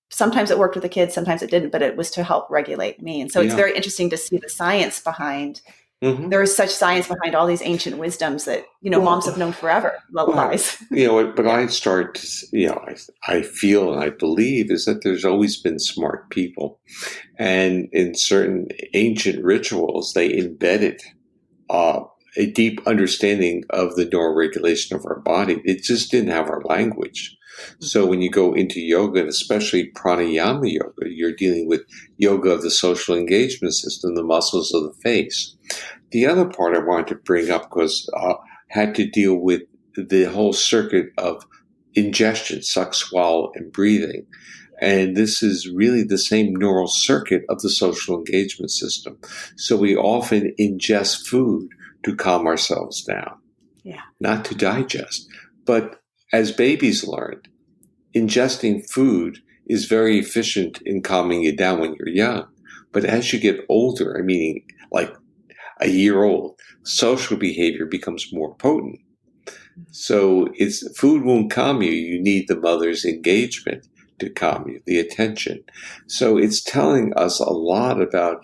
B: sometimes it worked with the kids, sometimes it didn't, but it was to help regulate me. And so it's very interesting to see the science behind. There is such science behind all these ancient wisdoms that, moms have known forever, lullabies.
A: But I feel and I believe is that there's always been smart people. And in certain ancient rituals, they embedded a deep understanding of the neuroregulation of our body. It just didn't have our language. So when you go into yoga, and especially pranayama yoga, you're dealing with yoga of the social engagement system, the muscles of the face. The other part I wanted to bring up had to deal with the whole circuit of ingestion, suck, swallow, and breathing. And this is really the same neural circuit of the social engagement system. So we often ingest food to calm ourselves down, not to digest. But as babies learned, ingesting food is very efficient in calming you down when you're young. But as you get older, meaning like a year old, social behavior becomes more potent. So food won't calm you. You need the mother's engagement to calm you, the attention. So it's telling us a lot about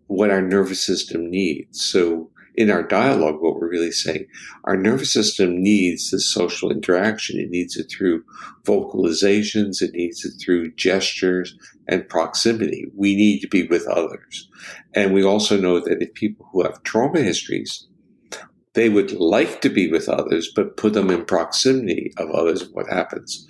A: what our nervous system needs. So in our dialogue, what we're really saying, our nervous system needs this social interaction. It needs it through vocalizations. It needs it through gestures and proximity. We need to be with others. And we also know that if people who have trauma histories, they would like to be with others, but put them in proximity of others, what happens?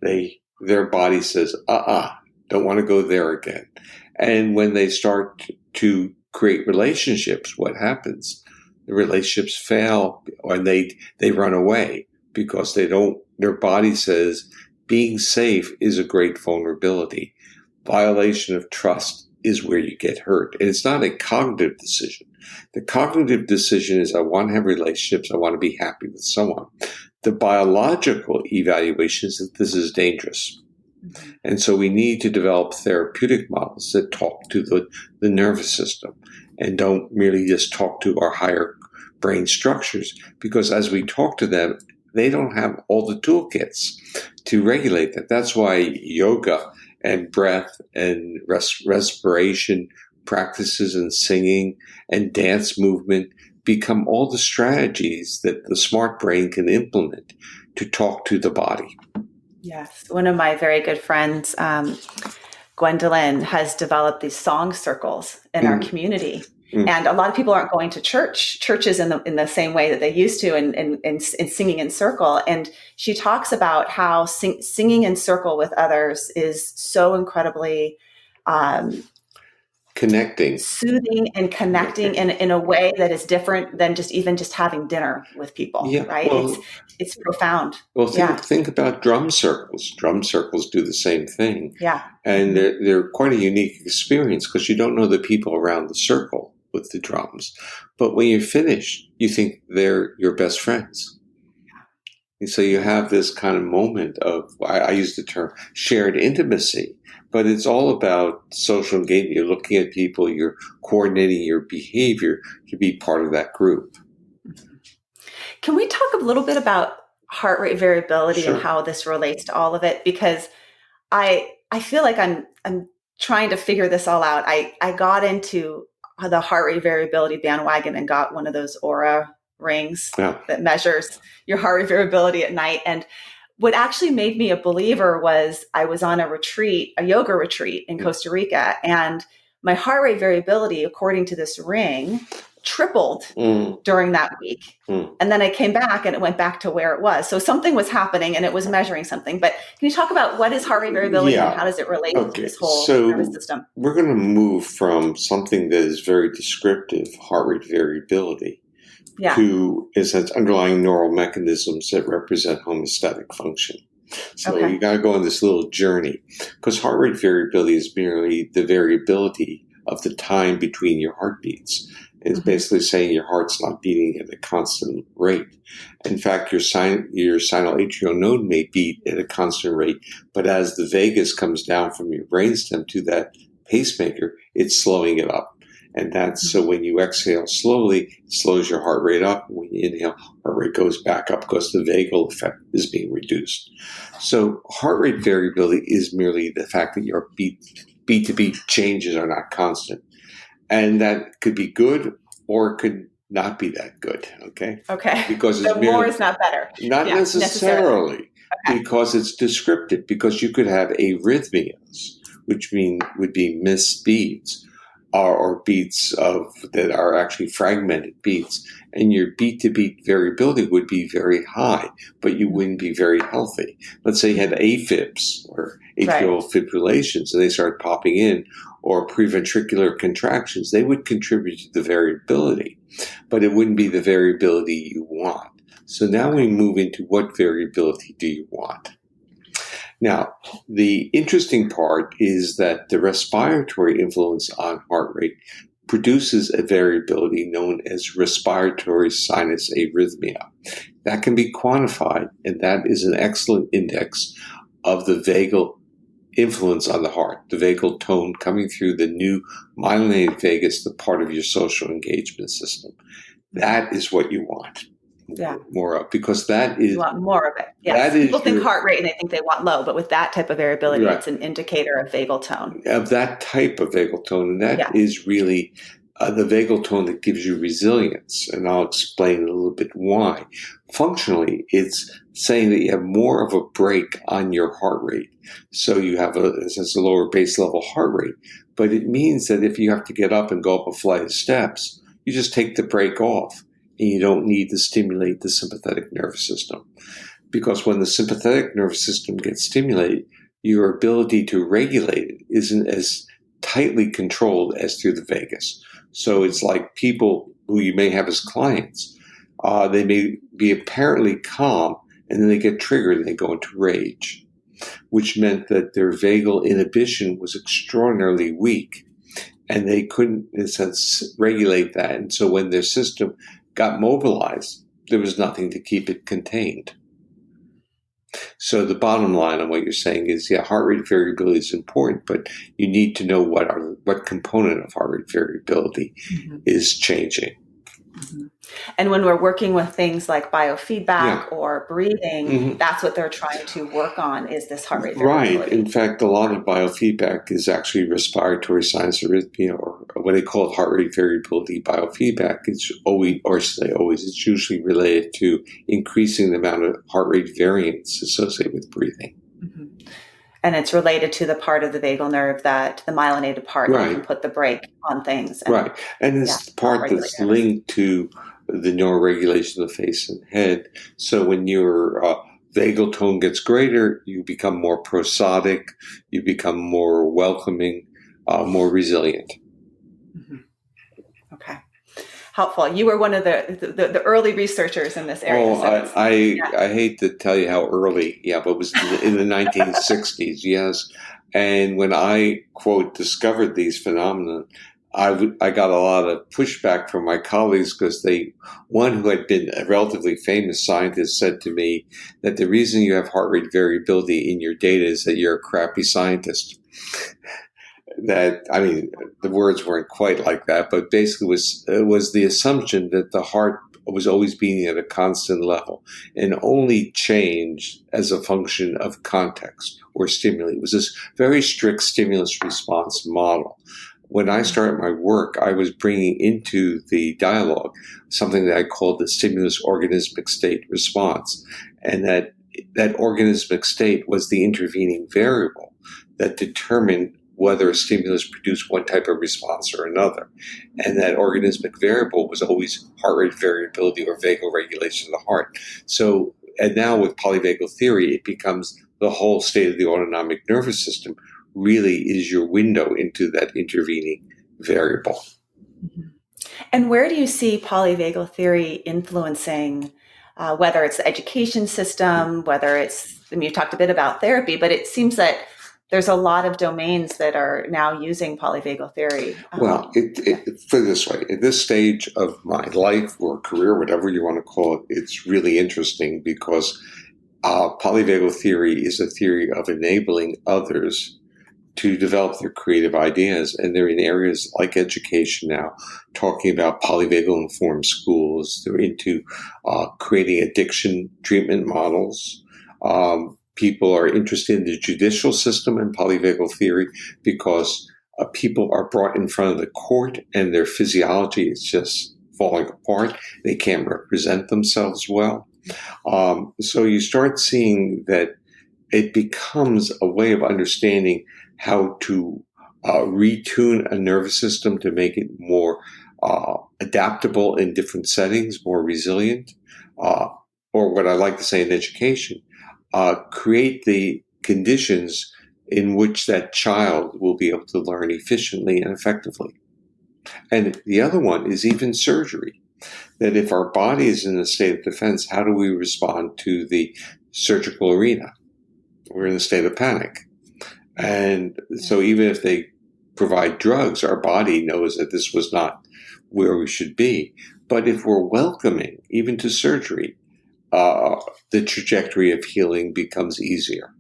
A: Their body says, don't want to go there again. And when they start to create relationships, what happens? The relationships fail, or they run away because their body says being safe is a great vulnerability. Violation of trust is where you get hurt. And it's not a cognitive decision. The cognitive decision is I want to have relationships. I want to be happy with someone. The biological evaluation is that this is dangerous. And so we need to develop therapeutic models that talk to the nervous system and don't merely just talk to our higher brain structures, because as we talk to them, they don't have all the toolkits to regulate that. That's why yoga and breath and respiration practices and singing and dance movement become all the strategies that the smart brain can implement to talk to the body.
B: Yes. One of my very good friends, Gwendolyn, has developed these song circles in our community. And a lot of people aren't going to churches in the same way that they used to, and singing in circle. And she talks about how singing in circle with others is so incredibly
A: connecting,
B: soothing, and connecting in a way that is different than just having dinner with people.
A: Yeah,
B: right?
A: well,
B: it's profound.
A: Well, think about drum circles. Drum circles do the same thing.
B: Yeah.
A: And they're quite a unique experience because you don't know the people around the circle with the drums. But when you're finished, you think they're your best friends. And so you have this kind of moment of, I use the term shared intimacy, but it's all about social engagement. You're looking at people, you're coordinating your behavior to be part of that group.
B: Can we talk a little bit about heart rate variability
A: Sure.
B: and how this relates to all of it? Because I feel like I'm trying to figure this all out. I got into the heart rate variability bandwagon and got one of those Aura rings that measures your heart rate variability at night. And what actually made me a believer was I was on a yoga retreat in Costa Rica, and my heart rate variability, according to this ring, tripled during that week. And then I came back and it went back to where it was. So something was happening and it was measuring something. But can you talk about what is heart rate variability and how does it relate to this whole nervous system?
A: We're going to move from something that is very descriptive, heart rate variability, to, in a sense, underlying neural mechanisms that represent homeostatic function. So you got to go on this little journey, because heart rate variability is merely the variability of the time between your heartbeats. It's basically saying your heart's not beating at a constant rate. In fact, your sinoatrial node may beat at a constant rate, but as the vagus comes down from your brainstem to that pacemaker, it's slowing it up. And that's so when you exhale slowly, it slows your heart rate up. When you inhale, heart rate goes back up because the vagal effect is being reduced. So heart rate variability is merely the fact that your beat-to-beat changes are not constant. And that could be good or it could not be that good, okay?
B: Okay.
A: Because
B: so more is not better.
A: Not necessarily. Because it's descriptive, because you could have arrhythmias, which would be missed beats, or beats that are actually fragmented beats, and your beat-to-beat variability would be very high, but you wouldn't be very healthy. Let's say you had AFibs or atrial fibrillations, and they start popping in, or preventricular contractions. They would contribute to the variability, but it wouldn't be the variability you want. So now we move into what variability do you want? Now, the interesting part is that the respiratory influence on heart rate produces a variability known as respiratory sinus arrhythmia. That can be quantified, and that is an excellent index of the vagal influence on the heart, the vagal tone coming through the new myelinated vagus, the part of your social engagement system. That is what you want. More of, because that is...
B: You want more of it. Yes. People think heart rate and they think they want low, but with that type of variability, it's an indicator of vagal tone.
A: Of that type of vagal tone, and that is really the vagal tone that gives you resilience, and I'll explain a little bit why. Functionally, it's saying that you have more of a brake on your heart rate. So you have a lower base level heart rate, but it means that if you have to get up and go up a flight of steps, you just take the brake off. And you don't need to stimulate the sympathetic nervous system. Because when the sympathetic nervous system gets stimulated, your ability to regulate it isn't as tightly controlled as through the vagus. So it's like people who you may have as clients. They may be apparently calm, and then they get triggered and they go into rage, which meant that their vagal inhibition was extraordinarily weak, and they couldn't, in a sense, regulate that. And so when their system got mobilized, there was nothing to keep it contained. So the bottom line on what you're saying is, heart rate variability is important, but you need to know what component of heart rate variability is changing.
B: And when we're working with things like biofeedback or breathing, that's what they're trying to work on, is this heart rate variability.
A: Right. In fact, a lot of biofeedback is actually respiratory signs arrhythmia, or what they call heart rate variability biofeedback. It's it's usually related to increasing the amount of heart rate variance associated with breathing.
B: And it's related to the part of the vagal nerve, that the myelinated part that can put the brake on things.
A: And, and this part that's linked to the neuroregulation of the face and head. So when your vagal tone gets greater, you become more prosodic, you become more welcoming, more resilient.
B: Okay. Helpful. You were one of the early researchers in this area.
A: I hate to tell you how early, but it was in the 1960s, yes. And when I, quote, discovered these phenomena, I got a lot of pushback from my colleagues, because one who had been a relatively famous scientist said to me that the reason you have heart rate variability in your data is that you're a crappy scientist. The words weren't quite like that, but basically it was the assumption that the heart was always beating at a constant level and only changed as a function of context or stimuli. It was this very strict stimulus response model. When I started my work, I was bringing into the dialogue something that I called the stimulus organismic state response, and that organismic state was the intervening variable that determined whether a stimulus produced one type of response or another. And that organismic variable was always heart rate variability or vagal regulation of the heart. So, and now with polyvagal theory, it becomes the whole state of the autonomic nervous system really is your window into that intervening variable.
B: And where do you see polyvagal theory influencing, whether it's the education system, whether it's, you talked a bit about therapy, but it seems that there's a lot of domains that are now using polyvagal theory.
A: Well, put it this way, at this stage of my life or career, whatever you want to call it, it's really interesting, because polyvagal theory is a theory of enabling others to develop their creative ideas. And they're in areas like education now, talking about polyvagal informed schools. They're into creating addiction treatment models. People are interested in the judicial system and polyvagal theory, because people are brought in front of the court and their physiology is just falling apart. They can't represent themselves well. So you start seeing that it becomes a way of understanding how to retune a nervous system to make it more adaptable in different settings, more resilient, or what I like to say in education, create the conditions in which that child will be able to learn efficiently and effectively. And the other one is even surgery, that if our body is in a state of defense, how do we respond to the surgical arena? We're in a state of panic. And so even if they provide drugs, our body knows that this was not where we should be. But if we're welcoming, even to surgery, the trajectory of healing becomes easier.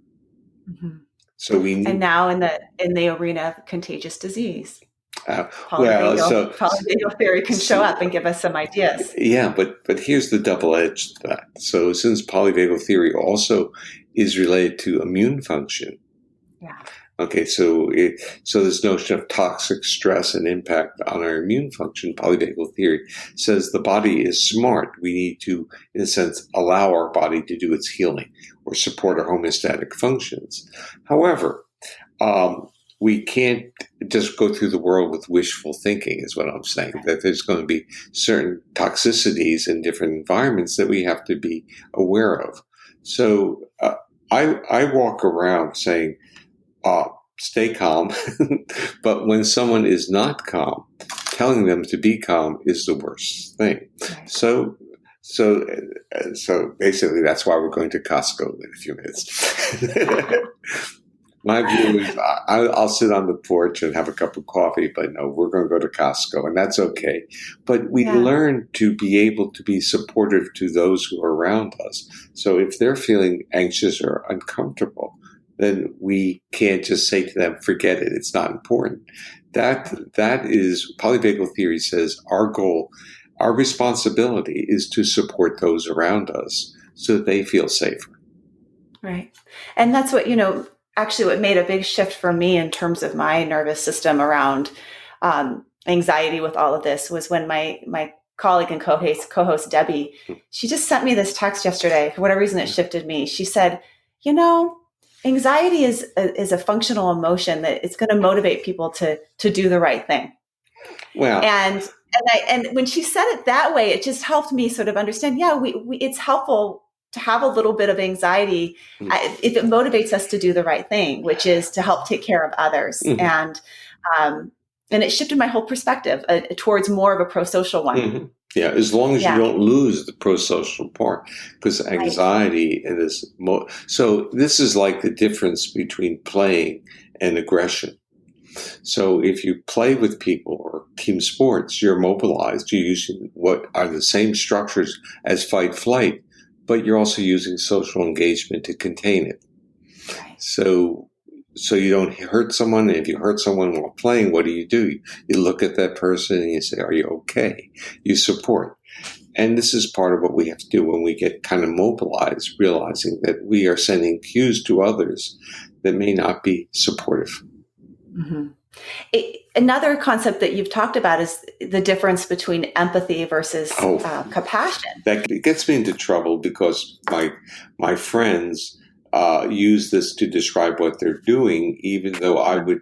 A: So
B: and now in the arena of contagious disease, polyvagal theory can show up and give us some ideas.
A: Yeah, but here's the double edge to that. So since polyvagal theory also is related to immune function.
B: Yeah.
A: Okay, so this notion of toxic stress and impact on our immune function, polyvagal theory says the body is smart. We need to, in a sense, allow our body to do its healing or support our homeostatic functions. However, we can't just go through the world with wishful thinking, is what I'm saying, that there's going to be certain toxicities in different environments that we have to be aware of. So I walk around saying, stay calm. But when someone is not calm, telling them to be calm is the worst thing. Right. So basically that's why we're going to Costco in a few minutes. My view is I'll sit on the porch and have a cup of coffee, but no, we're going to go to Costco, and that's okay. But we learn to be able to be supportive to those who are around us. So if they're feeling anxious or uncomfortable, then we can't just say to them, forget it, it's not important. That is, polyvagal theory says our goal our responsibility is to support those around us so that they feel safer.
B: Right. And that's what, actually what made a big shift for me in terms of my nervous system around anxiety with all of this was when my colleague and co-host Debbie, she just sent me this text yesterday. For whatever reason, it shifted me. She said, anxiety is a functional emotion that it's going to motivate people to do the right thing.
A: Well,
B: and when she said it that way, it just helped me sort of understand, it's helpful to have a little bit of anxiety if it motivates us to do the right thing, which is to help take care of others. And it shifted my whole perspective towards more of a prosocial one.
A: Mm-hmm. Yeah, as long as you don't lose the prosocial part, because anxiety and this. So this is like the difference between playing and aggression. So if you play with people or team sports, you're mobilized. You're using what are the same structures as fight, flight, but you're also using social engagement to contain it.
B: Right.
A: So you don't hurt someone. If you hurt someone while playing, what do? You look at that person and you say, are you okay? You support. And this is part of what we have to do when we get kind of mobilized, realizing that we are sending cues to others that may not be supportive.
B: Mm-hmm. Another concept that you've talked about is the difference between empathy versus compassion.
A: That gets me into trouble because my friends use this to describe what they're doing, even though I would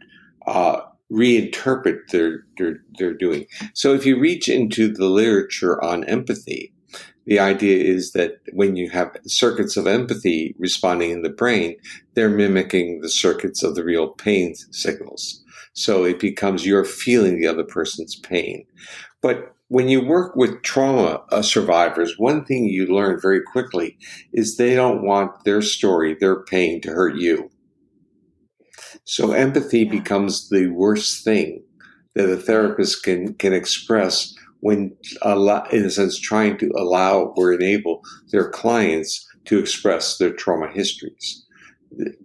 A: reinterpret their doing. So if you reach into the literature on empathy, the idea is that when you have circuits of empathy responding in the brain, they're mimicking the circuits of the real pain signals. So it becomes you're feeling the other person's pain. But when you work with trauma survivors, one thing you learn very quickly is they don't want their story, their pain to hurt you. So empathy becomes the worst thing that a therapist can express when, in a sense, trying to allow or enable their clients to express their trauma histories.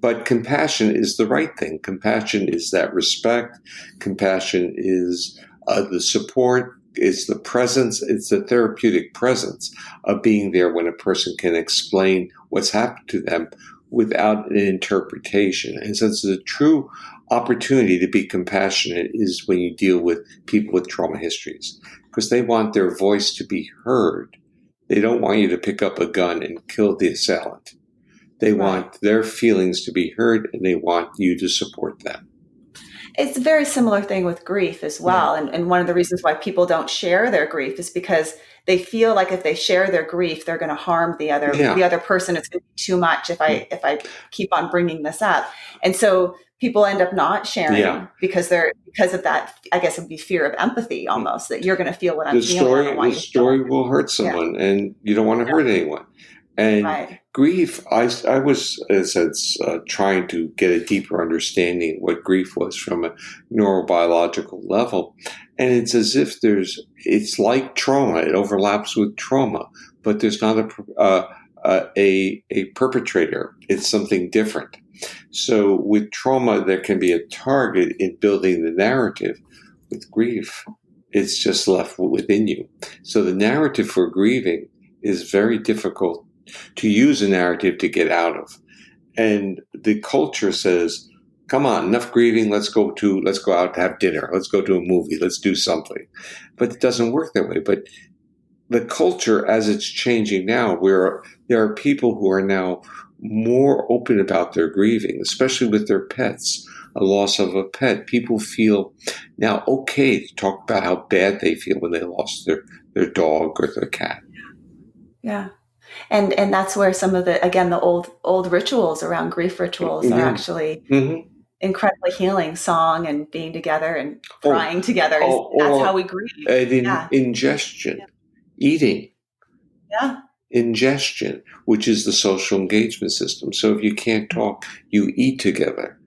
A: But compassion is the right thing. Compassion is that respect. Compassion is the support. It's the presence. It's the therapeutic presence of being there when a person can explain what's happened to them without an interpretation. And since the true opportunity to be compassionate is when you deal with people with trauma histories, because they want their voice to be heard. They don't want you to pick up a gun and kill the assailant. They want their feelings to be heard, and they want you to support them.
B: It's a very similar thing with grief as well. Yeah. And one of the reasons why people don't share their grief is because they feel like if they share their grief, they're going to harm the other person. It's going to be too much if I keep on bringing this up. And so people end up not sharing because of that, I guess it would be fear of empathy almost, that you're going to feel what I'm feeling.
A: The story will hurt someone and you don't want to hurt anyone. And grief, I was, as I said, trying to get a deeper understanding of what grief was from a neurobiological level. And it's as if it's like trauma. It overlaps with trauma, but there's not a perpetrator. It's something different. So with trauma, there can be a target in building the narrative. With grief, it's just left within you. So the narrative for grieving is very difficult to use a narrative to get out of. And the culture says, come on, enough grieving, let's go out to have dinner, let's go to a movie, let's do something. But it doesn't work that way. But the culture, as it's changing now, where there are people who are now more open about their grieving, especially with their pets, a loss of a pet. People feel now okay to talk about how bad they feel when they lost their dog or their cat.
B: Yeah. And that's where some of the old rituals around grief rituals are actually incredibly healing. Song and being together and crying together. That's how we grieve.
A: Ingestion, eating.
B: Yeah.
A: Ingestion, which is the social engagement system. So if you can't talk, you eat together.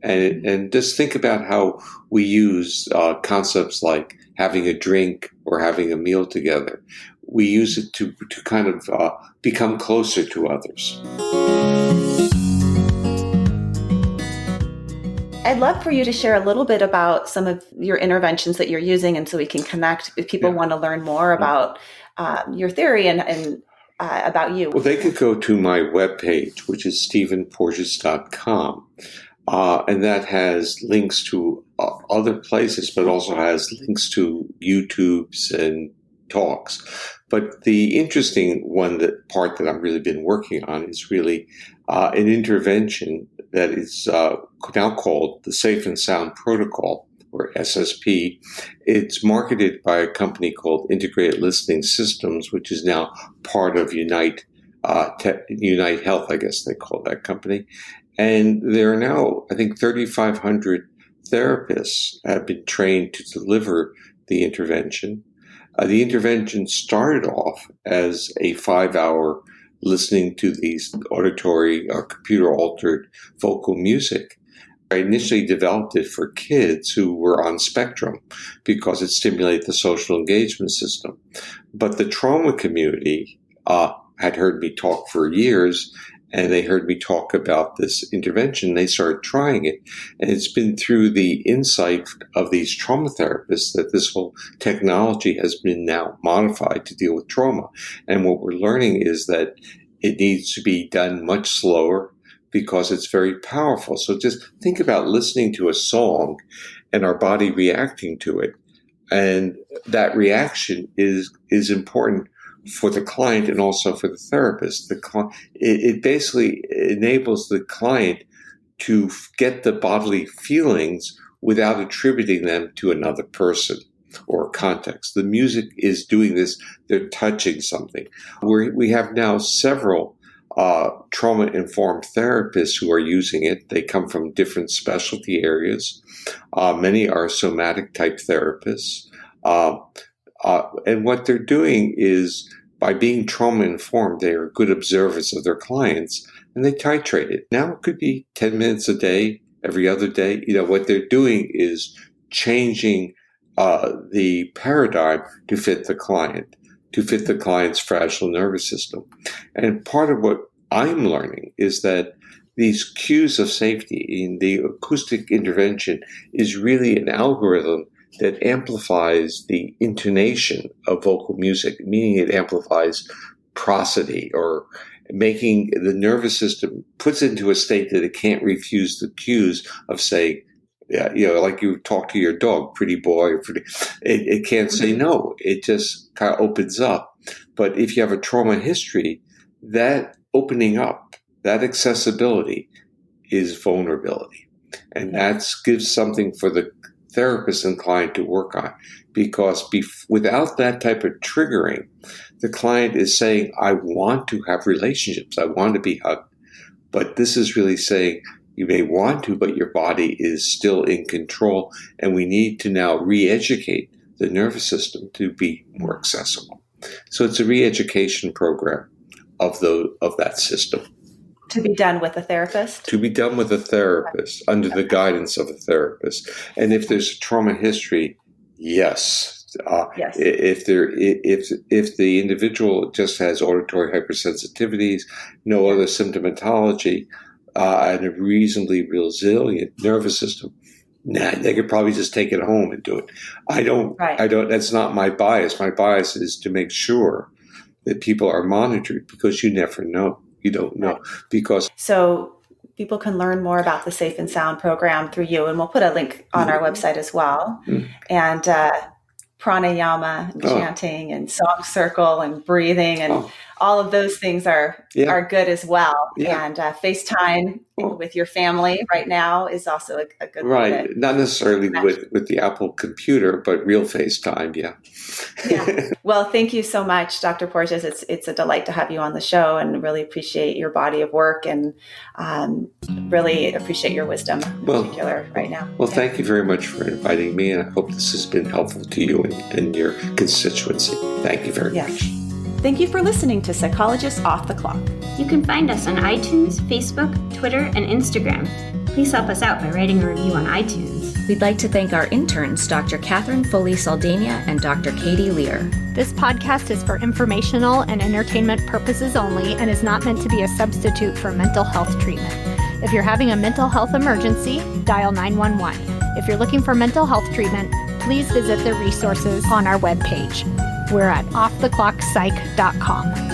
A: And just think about how we use concepts like having a drink or having a meal together. We use it to kind of become closer to others.
B: I'd love for you to share a little bit about some of your interventions that you're using, and so we can connect if people want to learn more about your theory and about you.
A: Well, they could go to my webpage, which is stephenporges.com. And that has links to other places, but also has links to YouTubes and talks. But the interesting part that I've really been working on is really an intervention that is now called the Safe and Sound Protocol, or SSP. It's marketed by a company called Integrated Listening Systems, which is now part of Unite Health, I guess they call that company. And there are now, I think, 3,500 therapists have been trained to deliver the intervention. The intervention started off as a 5-hour listening to these auditory or computer-altered vocal music. I initially developed it for kids who were on spectrum because it stimulated the social engagement system. But the trauma community had heard me talk for years, and they heard me talk about this intervention. They started trying it. And it's been through the insight of these trauma therapists that this whole technology has been now modified to deal with trauma. And what we're learning is that it needs to be done much slower because it's very powerful. So just think about listening to a song and our body reacting to it. And that reaction is important for the client and also for the therapist. It basically enables the client to get the bodily feelings without attributing them to another person or context. The music is doing this. They're touching something. We have now several trauma-informed therapists who are using it. They come from different specialty areas. Many are somatic-type therapists. And what they're doing is, by being trauma-informed, they are good observers of their clients, and they titrate it. Now it could be 10 minutes a day, every other day. What they're doing is changing the paradigm to fit the client, to fit the client's fragile nervous system. And part of what I'm learning is that these cues of safety in the acoustic intervention is really an algorithm that amplifies the intonation of vocal music, meaning it amplifies prosody, or making the nervous system, puts it into a state that it can't refuse the cues of saying, like you talk to your dog, pretty boy, it can't say no. It just kind of opens up. But if you have a trauma history, that opening up, that accessibility is vulnerability. And that gives something for the therapist and client to work on, because without that type of triggering, the client is saying, I want to have relationships. I want to be hugged. But this is really saying, you may want to, but your body is still in control. And we need to now re-educate the nervous system to be more accessible. So it's a re-education program of that system.
B: To be done with a therapist? To
A: be done with a therapist, under the guidance of a therapist. And if there's a trauma history, yes.
B: Yes.
A: If the individual just has auditory hypersensitivities, no other symptomatology, and a reasonably resilient nervous system, they could probably just take it home and do it. I don't, that's not my bias. My bias is to make sure that people are monitored, because you never know. You don't know, because...
B: So people can learn more about the Safe and Sound program through you, and we'll put a link on our website as well. And pranayama and chanting and song circle and breathing and all of those things are good as well. And FaceTime with your family right now is also a good
A: way. Not necessarily with the Apple computer, but real FaceTime,
B: Well, thank you so much, Dr. Porges. It's a delight to have you on the show, and really appreciate your body of work, and really appreciate your wisdom in particular right now.
A: Well, thank you very much for inviting me, and I hope this has been helpful to you and your constituency. Thank you very much.
B: Thank you for listening to Psychologists Off the Clock.
D: You can find us on iTunes, Facebook, Twitter, and Instagram. Please help us out by writing a review on iTunes.
E: We'd like to thank our interns, Dr. Catherine Foley-Saldana and Dr. Katie Lear.
C: This podcast is for informational and entertainment purposes only, and is not meant to be a substitute for mental health treatment. If you're having a mental health emergency, dial 911. If you're looking for mental health treatment, please visit the resources on our webpage. We're at offtheclockpsych.com.